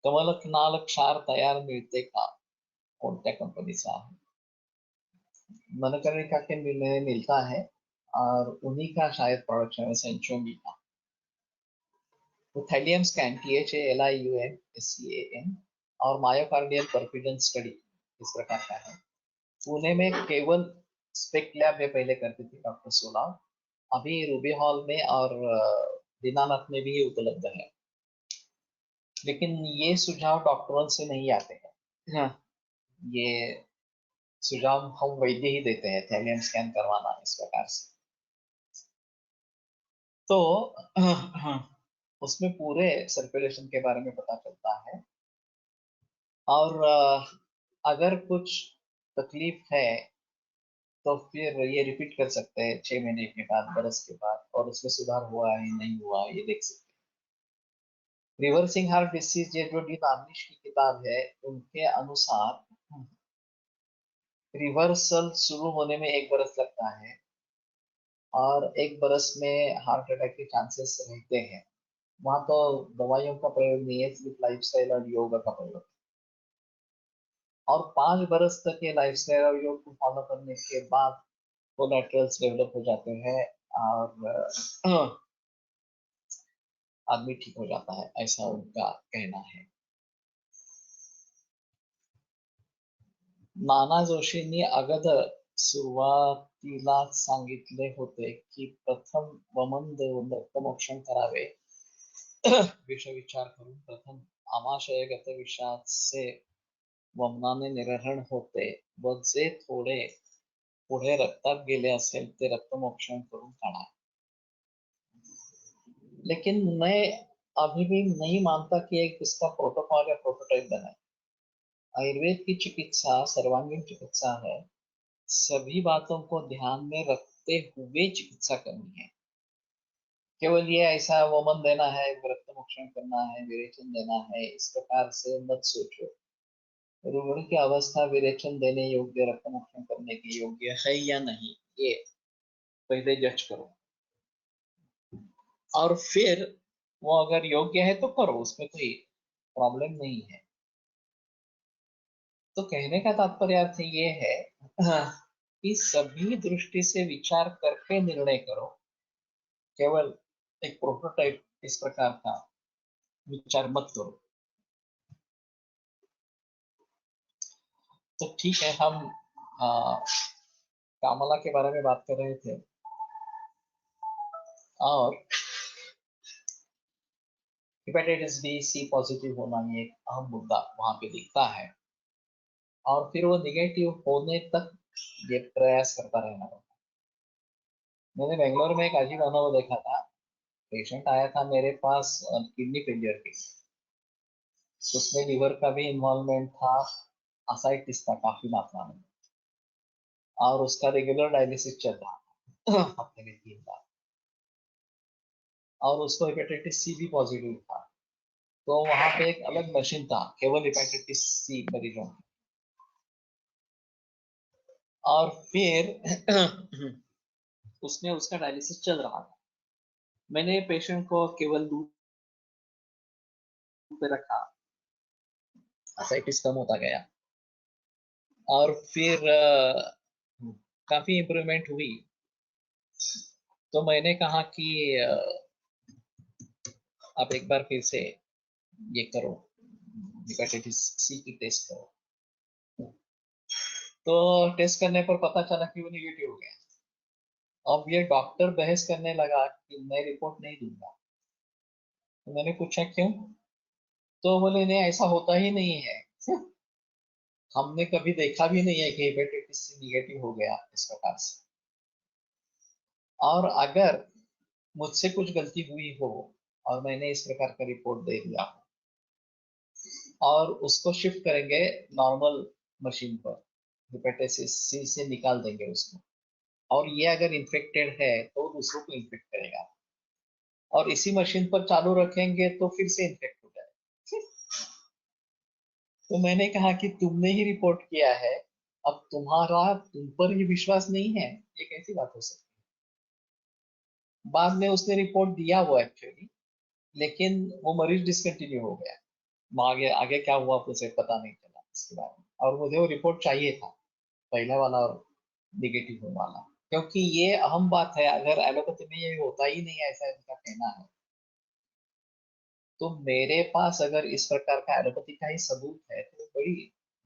कमलनाल क्षार तैयार मिळते का, कोणत्या कंपनीचा आहे? मनकर्णिका के में मिलता है और उन्हीं का शायद प्रोडक्शन है, सेंचुरी का। तो थैलियम स्कैन THALIUM और मायोकार्डियल परफ्यूजन स्टडी इस प्रकार का है। पुणे में केवल स्पेक लैब में पहले करती थी डॉक्टर सोलाव, अभी रूबी हॉल में और दीनानाथ में भी ये उपलब्ध है। लेकिन ये सुझाव डॉक्टरों से नहीं आते हैं। हाँ, ये सुझाव हम वैद्य ही देते हैं, थैलियम स्कैन करवाना इस प्रकार से। तो उसमें पूरे सर्कुलेशन के बारे में पता चलता है। और अगर कुछ तकलीफ है तो फिर ये रिपीट कर सकते हैं 6 महीने के बाद, बरस के बाद, और उसमें सुधार हुआ है नहीं हुआ ये देख सकते हैं। रिवर्सिंग हार्ट डिसीज, ये जो डी नार्निश की किताब है, उनके अनुसार रिवर्सल शुरू होने में 1 बरस लगता है और 1 बरस में हार्ट अटैक के चांसेस रहते हैं। वहां तो दवाइयों का प्रयोग नहीं है, सिर्फ लाइफस्टाइल और योगा का प्रयोग। और 5 बरस तक ये लाइफस्टाइल और योग को फॉलो करने के बाद कोलेटरल्स डेवलप हो जाते हैं और आदमी ठीक हो जाता है, ऐसा उनका कहना है। नाना जोशींनी अगोदर सुरुवातीलाच सांगितले होते की प्रथम वमन देऊन रक्तमोक्षण करावे, विष विचार करून प्रथम आमाशयगत विषाचे वमनाने निरहरण होते व जे थोडे पुढे रक्तात गेले असेल ते रक्तमोक्षण करून काढा। लेकिन मैं अभी भी नहीं मानता कि एक इसका प्रोटोकॉल या प्रोटोटाइप बनाए। आयुर्वेद की चिकित्सा सर्वांगीण चिकित्सा है, सभी बातों को ध्यान में रखते हुए चिकित्सा करनी है। केवल ये ऐसा वमन देना है, रक्त मोक्षण करना है, विरेचन देना है, इस प्रकार से मत सोचो। रुग्ण की अवस्था विरेचन देने योग्य, रक्त मोक्षण करने के योग्य है या नहीं, ये पहले जज करो और फिर वो अगर योग्य है तो करो, उसमें कोई प्रॉब्लम नहीं है। तो कहने का तात्पर्य अर्थ ये है कि सभी दृष्टि से विचार करके निर्णय करो, केवल एक प्रोटोटाइप इस प्रकार का विचार मत करो। तो ठीक है, हम कामला के बारे में बात कर रहे थे और हेपेटाइटिस बी सी पॉजिटिव होना ये एक अहम मुद्दा वहां पे दिखता है और फिर वो निगेटिव होने तक ये प्रयास करता रहना पड़ता है। मैंने बेंगलोर में एक अजीब अनुभव देखा था। पेशेंट आया था मेरे पास किडनी फेलियर के, उसमें लीवर का भी इन्वॉल्वमेंट था, असाइटिस था काफी मात्रा में, और उसका रेगुलर डायलिसिस चल रहा था हफ्ते में 3 बार, और उसको हेपेटाइटिस सी भी पॉजिटिव था। तो वहां पे एक अलग मशीन था केवल हेपेटाइटिस सी मरीजों की। और फिर उसमें उसका डायलिसिस चल रहा था। मैंने पेशेंट को केवल दूध पे रखा, असाइटिस कम होता गया और फिर काफी इम्प्रूवमेंट हुई। तो मैंने कहा कि आप एक बार फिर से ये करो, हेपेटाइटिस सी की टेस्ट करो। तो टेस्ट करने पर पता चला कि वो निगेटिव हो गया। अब ये डॉक्टर बहस करने लगा कि मैं रिपोर्ट नहीं दूंगा। तो मैंने पूछा क्यों? तो बोले नहीं, ऐसा होता ही नहीं है हमने कभी देखा भी नहीं है कि हेपेटाइटिस सी निगेटिव हो गया इस प्रकार से। और अगर मुझसे कुछ गलती हुई हो और मैंने इस प्रकार का रिपोर्ट दे दिया हो और उसको शिफ्ट करेंगे नॉर्मल मशीन पर, हेपेटाइटिस सी से निकाल देंगे उसको, और ये अगर इन्फेक्टेड है तो दूसरों को इन्फेक्ट करेगा, और इसी मशीन पर चालू रखेंगे तो फिर से इन्फेक्ट हो जाएगा। तो मैंने कहा कि तुमने ही रिपोर्ट किया है, अब तुम्हारा तुम पर ही विश्वास नहीं है, ये कैसी बात हो सकती है? बाद में उसने रिपोर्ट दिया वो एक्चुअली, लेकिन वो मरीज डिसकंटिन्यू हो गया। आगे आगे क्या हुआ मुझे पता नहीं चला इसके बारे में, और मुझे वो रिपोर्ट चाहिए था, पहला वाला और निगेटिव वाला, क्योंकि ये अहम बात है। अगर एलोपैथी में ये होता ही नहीं है ऐसा इनका कहना है, तो मेरे पास अगर इस प्रकार का एलोपैथी का ही सबूत है तो बड़ी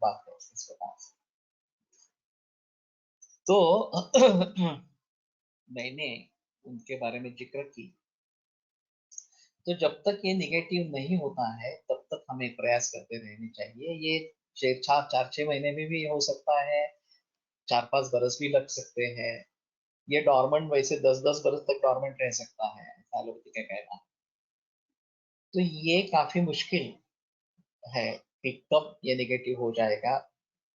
बात है इस प्रकार से। तो मैंने उनके बारे में जिक्र की। तो जब तक ये निगेटिव नहीं होता है तब तक हमें प्रयास करते रहने चाहिए। ये 4-6 महीने में भी हो सकता है, 4-5 बरस भी लग सकते हैं। ये डॉर्मेंट वैसे 10-10 बरस तक डॉर्मेंट रह सकता है, ऐसा एलोपैथी का कहना है। तो ये काफी मुश्किल है कि कब ये निगेटिव हो जाएगा।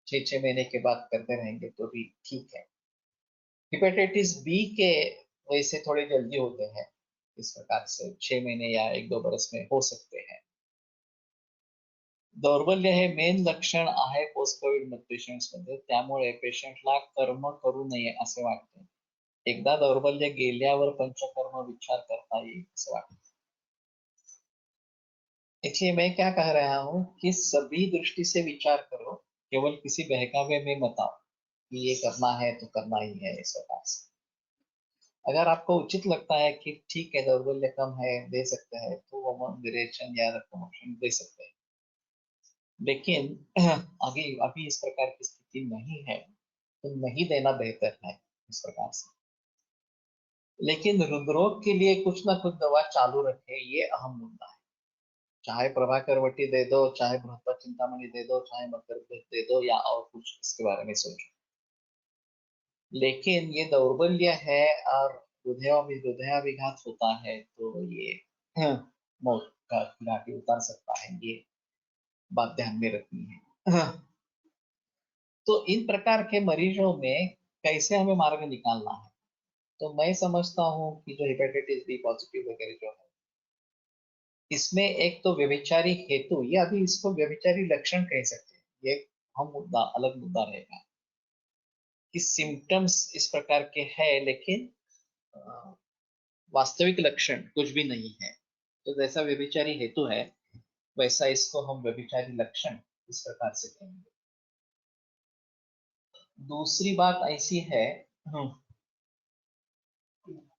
6-6 महीने के बाद करते रहेंगे तो भी ठीक है। हेपेटाइटिस बी के वैसे थोड़े जल्दी होते हैं, इस प्रकार से 6 महीने या 1-2 बरस में हो सकते हैं। दौर्बल्य हे मेन लक्षण आहे पोस्ट कोविड पेशंट्स मध्ये, त्यामुळे पेशंटला कर्म करू नये असे वाटते। एकदा दौर्बल्य गेल्यावर पंचकर्म विचार करता येईल असं वाटतं। देखिए मैं क्या कह रहा हूँ कि सभी दृष्टि से विचार करो, केवल किसी बहकावे में मत आओ कि ये करना है तो करना ही है इस प्रकार से। अगर आपको उचित लगता है कि ठीक है दौर्बल्य कम है दे सकते हैं तो वो विरेचन या रक्तमोक्षण दे सकते हैं, लेकिन आगे अभी इस प्रकार की स्थिति नहीं है तो नहीं देना बेहतर है इस प्रकार से। लेकिन हृदरोग के लिए कुछ ना कुछ दवा चालू रखे, ये अहम मुद्दा है। चाहे प्रभाकर वटी दे दो, चाहे बृहस्पति चिंतामणि दे दो, चाहे मकर दे दो या और कुछ इसके बारे में सोचो, लेकिन ये दौर्बल्य है और हृदयाभिघात होता है तो ये मौत का घाटी उतार सकता है, ये बात ध्यान में रखनी है। तो इन प्रकार के मरीजों में कैसे हमें मार्ग निकालना है? तो मैं समझता हूँ कि जो हेपेटाइटिस बी पॉजिटिव वगैरह जो है, इसमें एक तो व्यभिचारी हेतु, या अभी इसको व्यभिचारी लक्षण कह सकते हैं, ये हम मुद्दा अलग मुद्दा रहेगा कि सिम्टम्स इस प्रकार के हैं लेकिन अ, वास्तविक लक्षण कुछ भी नहीं है। तो जैसा व्यभिचारी हेतु है वैसा इसको हम व्यभिचारी लक्षण इस प्रकार से कहेंगे। दूसरी बात ऐसी है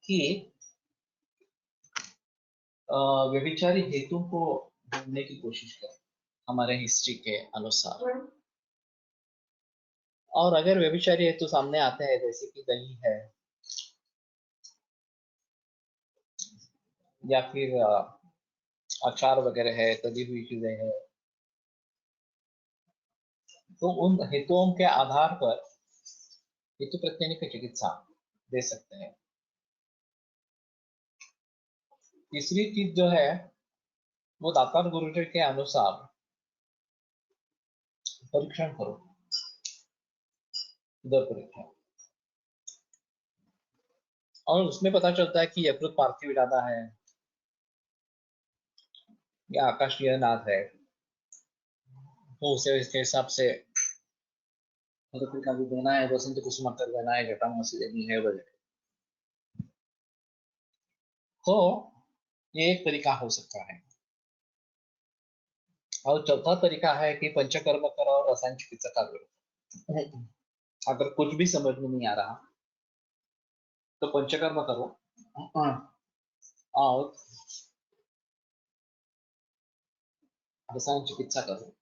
कि व्यभिचारी हेतु को ढूंढने की कोशिश करें हमारे हिस्ट्री के अनुसार। और अगर व्यभिचारी हेतु सामने आते हैं जैसे कि दही है या फिर अचार वगैरह है, तली हुई चीजें हैं, तो उन हेतुओं के आधार पर हेतु प्रत्यय की चिकित्सा दे सकते हैं। तीसरी चीज जो है वो दातार गुरुजी के अनुसार परीक्षण करो, उदर परीक्षण, और उसमें पता चलता है कि यकृत पार्थिव ज्यादा है या आकाशीय नाथ है, तो उसे इसके हिसाब से का भी देना है, वसंत कुसुमाकर देना है, जटामासी देनी है वगैरह। तो ये एक तरीका हो सकता है। और चौथा तरीका है कि पंचकर्म करो और रसायन चिकित्सा करो। अगर कुछ भी समझ में नहीं आ रहा तो पंचकर्म करो और रसायन चिकित्सा करो।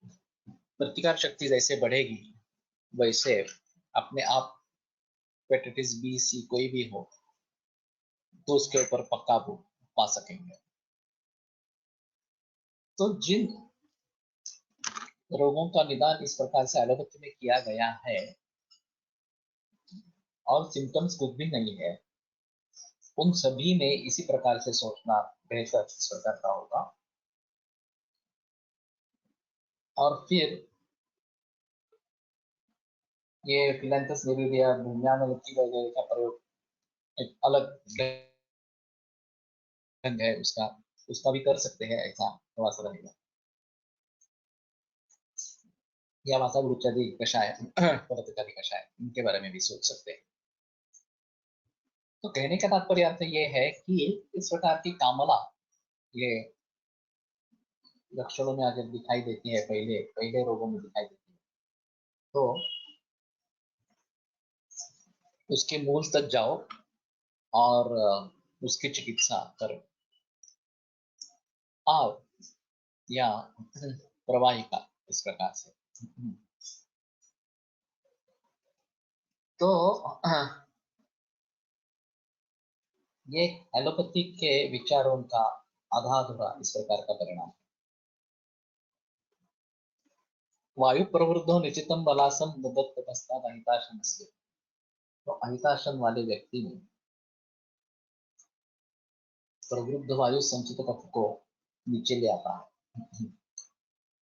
प्रतिकार शक्ति जैसे बढ़ेगी वैसे अपने आप हेपेटाइटिस बी सी कोई भी हो तो उसके ऊपर पक्का पा सकेंगे। तो जिन रोगों का निदान इस प्रकार से एलोपैथी में किया गया है और सिम्टम्स कुछ भी नहीं है, उन सभी में इसी प्रकार से सोचना बेहतर इस प्रकार का होगा। और फिर ये फिलेंथस निरिडिया भूम्यामलकी वगैरह का प्रयोग एक अलग ढंग है उसका, उसका भी कर सकते हैं, ऐसा थोड़ा सा रहेगा। या माता गुरुचारी कषाय पदाधिकारी कषाय, इनके बारे में भी सोच सकते हैं। तो कहने का तात्पर्य अर्थ ये है कि इस प्रकार की कामना ये लक्षणों में अगर दिखाई देती है, पहले पहले रोगों में दिखाई देती है, तो उसके मूल तक जाओ और उसकी चिकित्सा करो। आओ या प्रवाहिका इस प्रकार से। तो ये एलोपैथी के विचारों का आधा अधूरा इस प्रकार का परिणाम है। वायु प्रवृद्धो निचितम बलासम ददत्तमस्ताद अहिताशनस्य। तो अहिताशन वाले व्यक्ति ने प्रवृद्ध वायु संचित कफ को नीचे ले आता है।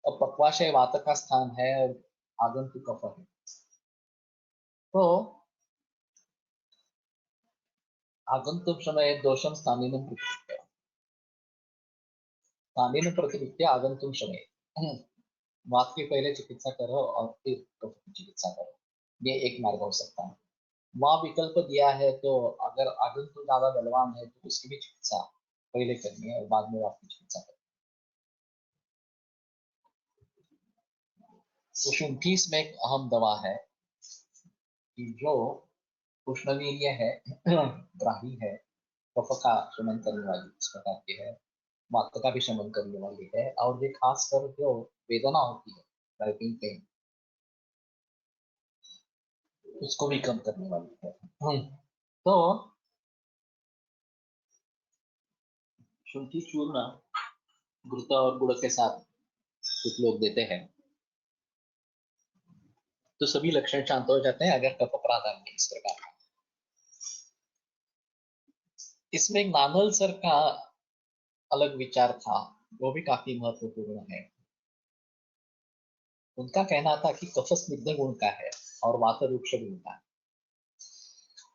और पक्वाशय वात का स्थान है और आगंतुक कफ है। तो आगंतुक समय दोषम स्थानीनम प्रतिपत्य, स्थानीन प्रतिपत्य आगंतुक समय। वात की पहले चिकित्सा करो और फिर कफ की चिकित्सा करो, ये एक मार्ग हो सकता है। वहां विकल्प दिया है, तो अगर आगंतुक ज्यादा बलवान है तो उसकी भी चिकित्सा पहले करनी है और बाद में वात की चिकित्सा करनी है। तो शुंठीस में एक अहम दवा है कि जो उष्णवीर्य है, ग्राही है, कफ का शमन करने वाली इस प्रकार की है, वात का भी शमन करने वाली है, और ये खासकर जो वेदना होती है, राइटिंग पेन, उसको भी कम करने वाली है। तो शुंठी चूर्ण घृत और गुड़ के साथ कुछ लोग देते हैं, तो सभी लक्षण शांत हो जाते हैं अगर कफ प्राधान्य इस प्रकार का। इसमें एक नानल सर का अलग विचार था, वो भी काफी महत्वपूर्ण है। उनका कहना था कि कफ स्निग्ध गुण का है और वात रूक्ष गुण का है।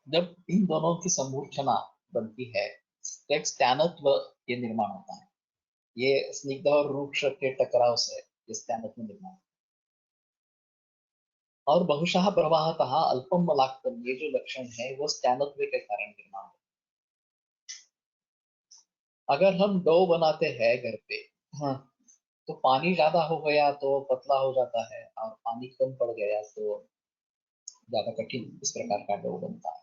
जब इन दोनों की समूर्छना बनती है तो एक स्त्यानत्व ये निर्माण होता है। ये स्निग्ध और रूक्ष के टकराव से ये स्त्यानत्व निर्माण, और बहुशः प्रवाहतः अल्पम मलाक्तम, ये जो लक्षण है वो स्त्यानत्व के कारण निर्माण होता है। अगर हम डो बनाते हैं घर पे, हाँ, तो पानी ज्यादा हो गया तो पतला हो जाता है, और पानी कम पड़ गया तो ज्यादा कठिन इस प्रकार का डो बनता है।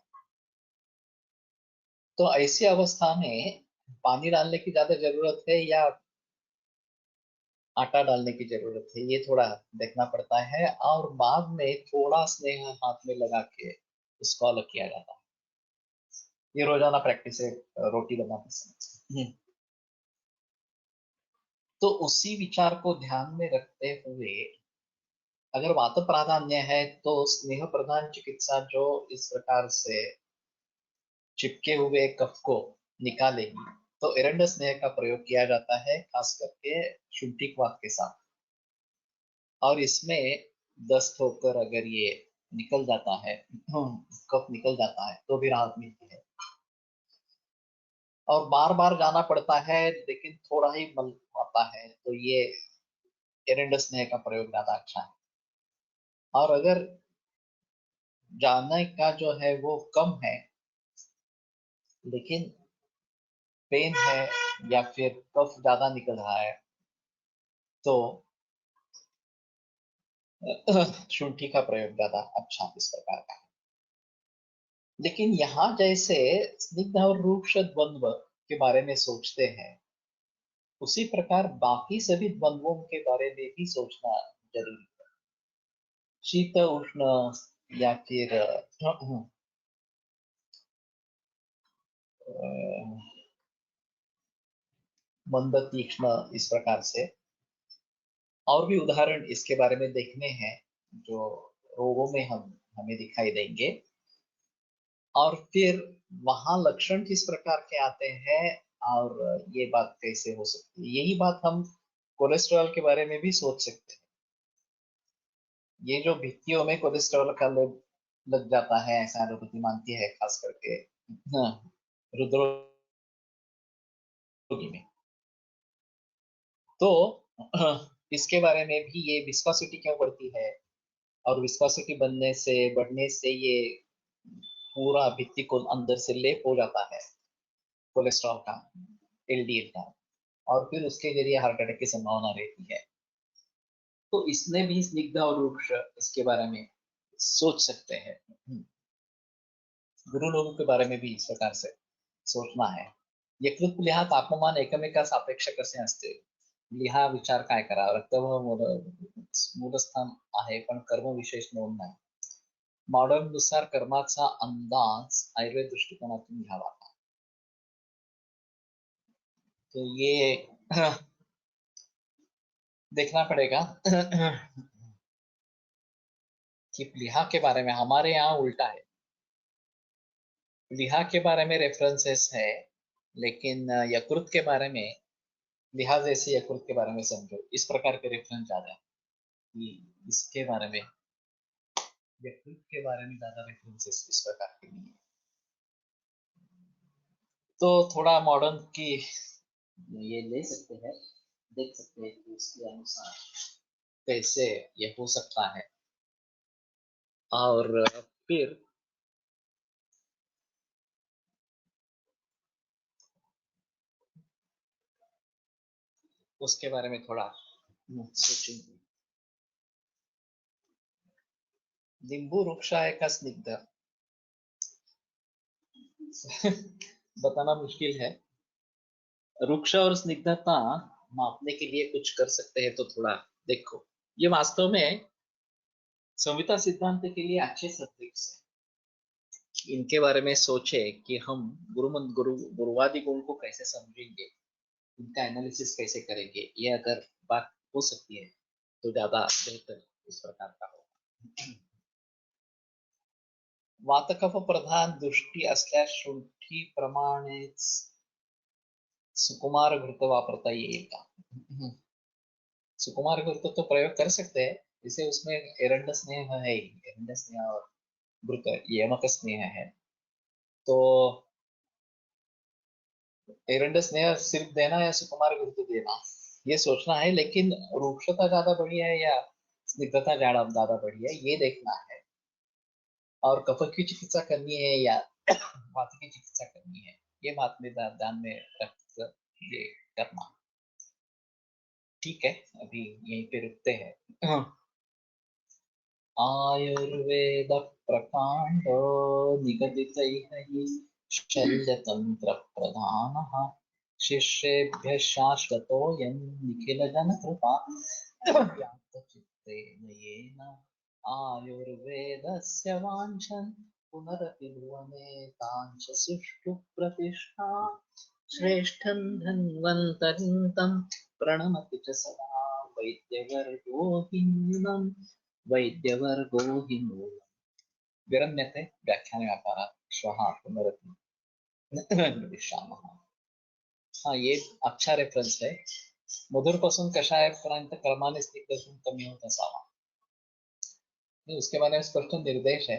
तो ऐसी अवस्था में पानी डालने की ज्यादा जरूरत है या आटा डालने की जरूरत है, ये थोड़ा देखना पड़ता है, और बाद में थोड़ा स्नेह हाथ में लगा के उसको अलग किया जाता है। ये रोजाना प्रैक्टिस है रोटी बनाते समय। तो उसी विचार को ध्यान में रखते हुए अगर वात प्राधान्य है तो स्नेह प्रधान चिकित्सा जो इस प्रकार से चिपके हुए कफ को निकालेगी, तो एरंड स्नेह का प्रयोग किया जाता है, खास करके शुंठिक के साथ। और इसमें दस्त होकर अगर ये निकल जाता है, कफ निकल जाता है, तो भी राहत मिलती है। और बार बार जाना पड़ता है लेकिन थोड़ा ही मल आता है, तो ये एरंड स्नेह का प्रयोग ज्यादा अच्छा है। और अगर जाने का जो है वो कम है लेकिन पेन है या फिर कफ ज्यादा निकल रहा है, तो शुंठी का प्रयोग ज्यादा अच्छा इस प्रकार का है। लेकिन यहाँ जैसे स्निग्ध और रूक्ष द्वंद्व के बारे में सोचते हैं, उसी प्रकार बाकी सभी द्वंद्वों के बारे में भी सोचना जरूरी है। शीत उष्ण या फिर मंद तीक्ष्ण इस प्रकार से और भी उदाहरण इसके बारे में देखने हैं जो रोगों में हम हमें दिखाई देंगे। और फिर वहां लक्षण किस प्रकार के आते हैं और ये बात कैसे हो सकती है, यही बात हम कोलेस्ट्रॉल के बारे में भी सोच सकते हैं। ये जो भित्तियों में कोलेस्ट्रॉल का लग जाता है, ऐसा एलोपैथी मानती है, खास करके हाँ, हृदरोगी में। तो इसके बारे में भी ये विस्कोसिटी क्यों बढ़ती है, और विस्कोसिटी बढ़ने से ये पूरा भित्ति को अंदर से लेप हो जाता है कोलेस्ट्रॉल का, एलडीएल का, और फिर उसके जरिए हार्ट अटैक की संभावना रहती है। तो इसने भी स्निग्ध और रूक्ष इसके बारे में सोच सकते हैं। गुरु लोगों के बारे में भी इस प्रकार से सोचना है। यकृत लिहा तापमान एकमेका सापेक्ष कसे असते, लिहा विचार काय करा, रक्तभाव मूलस्थान आहे पण कर्म विशेष नोंद नाही। मॉडर्न नुसार कर्माचा अंदाज आयुर्वेद दृष्टिकोनातून घ्यावा का? तो ये देखना पड़ेगा कि लिहा के बारे में हमारे यहाँ उल्टा है। लिहा के बारे में रेफरेंसेस है, लेकिन यकृत के बारे में लिहा जैसे यकृत के बारे में समझो, इस प्रकार के रेफरेंस ज्यादा है कि इसके बारे में, यकृत के बारे में ज्यादा रेफरेंसेस इस प्रकार के नहीं है। तो थोड़ा मॉडर्न की ये ले सकते हैं, देख सकते हैं कि उसके अनुसार कैसे ये हो सकता है। और फिर उसके बारे में थोड़ा सोचेंगे। नींबू वृक्ष है का स्निग्ध बताना मुश्किल है। वृक्ष और स्निग्धता मापने के लिए कुछ कर सकते हैं तो थोड़ा देखो, ये वास्तव में संहिता सिद्धांत के लिए अच्छे सब्जेक्ट्स हैं। इनके बारे में सोचे कि हम गुरुवादी गुण को कैसे समझेंगे, इनका एनालिसिस कैसे करेंगे, ये अगर बात हो सकती है तो ज्यादा बेहतर इस प्रकार का होगा। वातकफ प्रधान दृष्टी असल्यास शुंठी प्रमाणेच सुकुमार घृत वापरता येईल का? सुकुमार घृत तो प्रयोग कर सकते हैं, जैसे उसमें एरंड स्नेह है ही, एरंड स्नेह और घृत यमक स्नेह है, तो एरंड स्नेह सिर्फ देना या सुकुमार घृत देना ये सोचना है, लेकिन रूक्षता ज्यादा बढ़िया है या स्निग्धता ज्यादा बढ़िया है ये देखना है। और कफ की चिकित्सा करनी है या वात की चिकित्सा करनी है, ये बात में ध्यान में रख कर ये करना। ठीक है, अभी यहीं पे रुकते हैं। आयुर्वेद प्रकांड निगदितैः शल्यतंत्र प्रधानः शिष्येभ्यः शाश्वतोऽयं निखिलजनकृपा व्याप्तचित्तेन येन आयुर्वेदस्य वाञ्छन् पुनरपि भुवने ताञ्च सुष्ठु प्रतिष्ठा श्रेष्ठं धन्वन्तरिं तं प्रणमति च सदा वैद्यवर्गो हिन्दं वैद्यवर्गो हि मूलम्। विरम्यते व्याख्याने व्यापारात् श्वः पुनरपि मिलिष्यामः। हाँ, ये अच्छा रेफरन्स है। मधुरपासून कषायापर्यंत क्रमाने स्निग्धता कमी होत असावा, उसके बारे में स्पष्ट निर्देश है।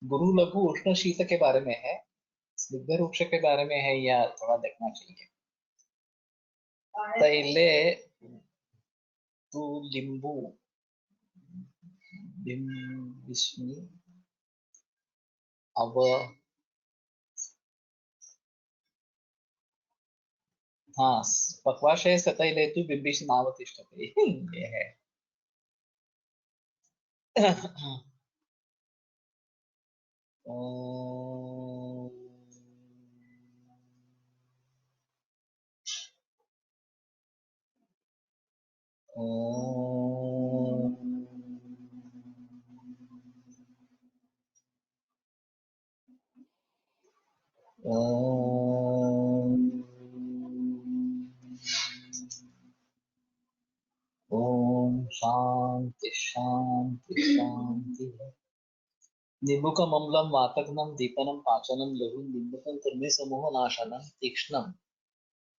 गुरु लघु उष्ण शीत के बारे में है, स्निग्ध वृक्ष के बारे में है या थोड़ा देखना चाहिए। तैले तू लिंबू बिंबिष्णि अब हाँ, पक्वाशय सतैले तू बिंबिष्णि नावतिष्ठते ये है। ओम ओम ओम ओम शांति शांति शांति। निम्बुकम् अम्लं वातघ्नं दीपनं पाचनं लघु निम्बकं कर्मे समूह नाशनं तीक्ष्णम्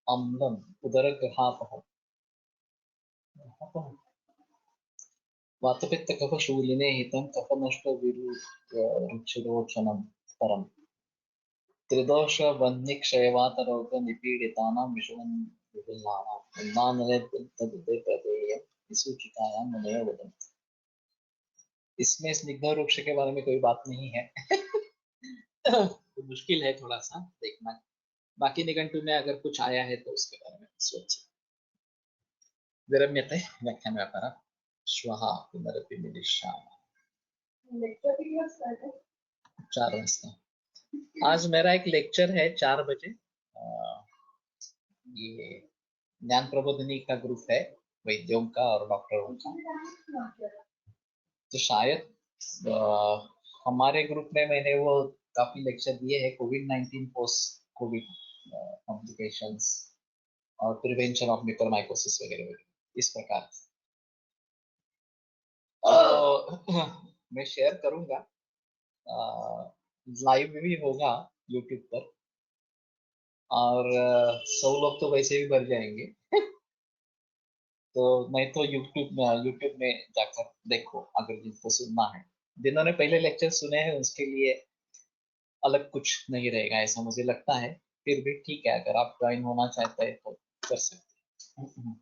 अम्लं उदरग्रहापहम्। वातपित्त कफ शूलिने हितं कफनष्ट रुचिरोचनं परम् त्रिदोष वह्निक्षयवात रोग निपीडितानां विषमं विभिन्नानां उन्नानले तदुदे प्रदेयं विसूचिकायां मुनयो वदन्ति। इसमें स्निग्ध वृक्ष के बारे में कोई बात नहीं है। तो मुश्किल है थोड़ा सा देखना, बाकी निघंटु में अगर कुछ आया है तो उसके बारे में सोचिए। विरम्यते व्याख्यान व्यापारात् श्वः पुनरपि मिलिष्यामः। 4 वाजता आज मेरा एक लेक्चर है 4 बजे। ये ज्ञान प्रबोधिनी का ग्रुप है, वैद्यों का और डॉक्टरों का। तो शायद हमारे ग्रुप में मैंने वो काफी लेक्चर दिए हैं, कोविड-19 पोस्ट कोविड कॉम्प्लिकेशंस और प्रिवेंशन ऑफ म्यूकोरमाइकोसिस वगैरह वगैरह इस प्रकार से। तो मैं शेयर करूंगा, लाइव भी होगा यूट्यूब पर, और 100 लोग तो वैसे भी भर जाएंगे। तो नहीं तो यूट्यूब में जाकर देखो, अगर जिनको सुनना है। जिन्होंने पहले लेक्चर सुने हैं उसके लिए अलग कुछ नहीं रहेगा ऐसा मुझे लगता है। फिर भी ठीक है, अगर आप ज्वाइन होना चाहते हैं तो कर सकते हैं।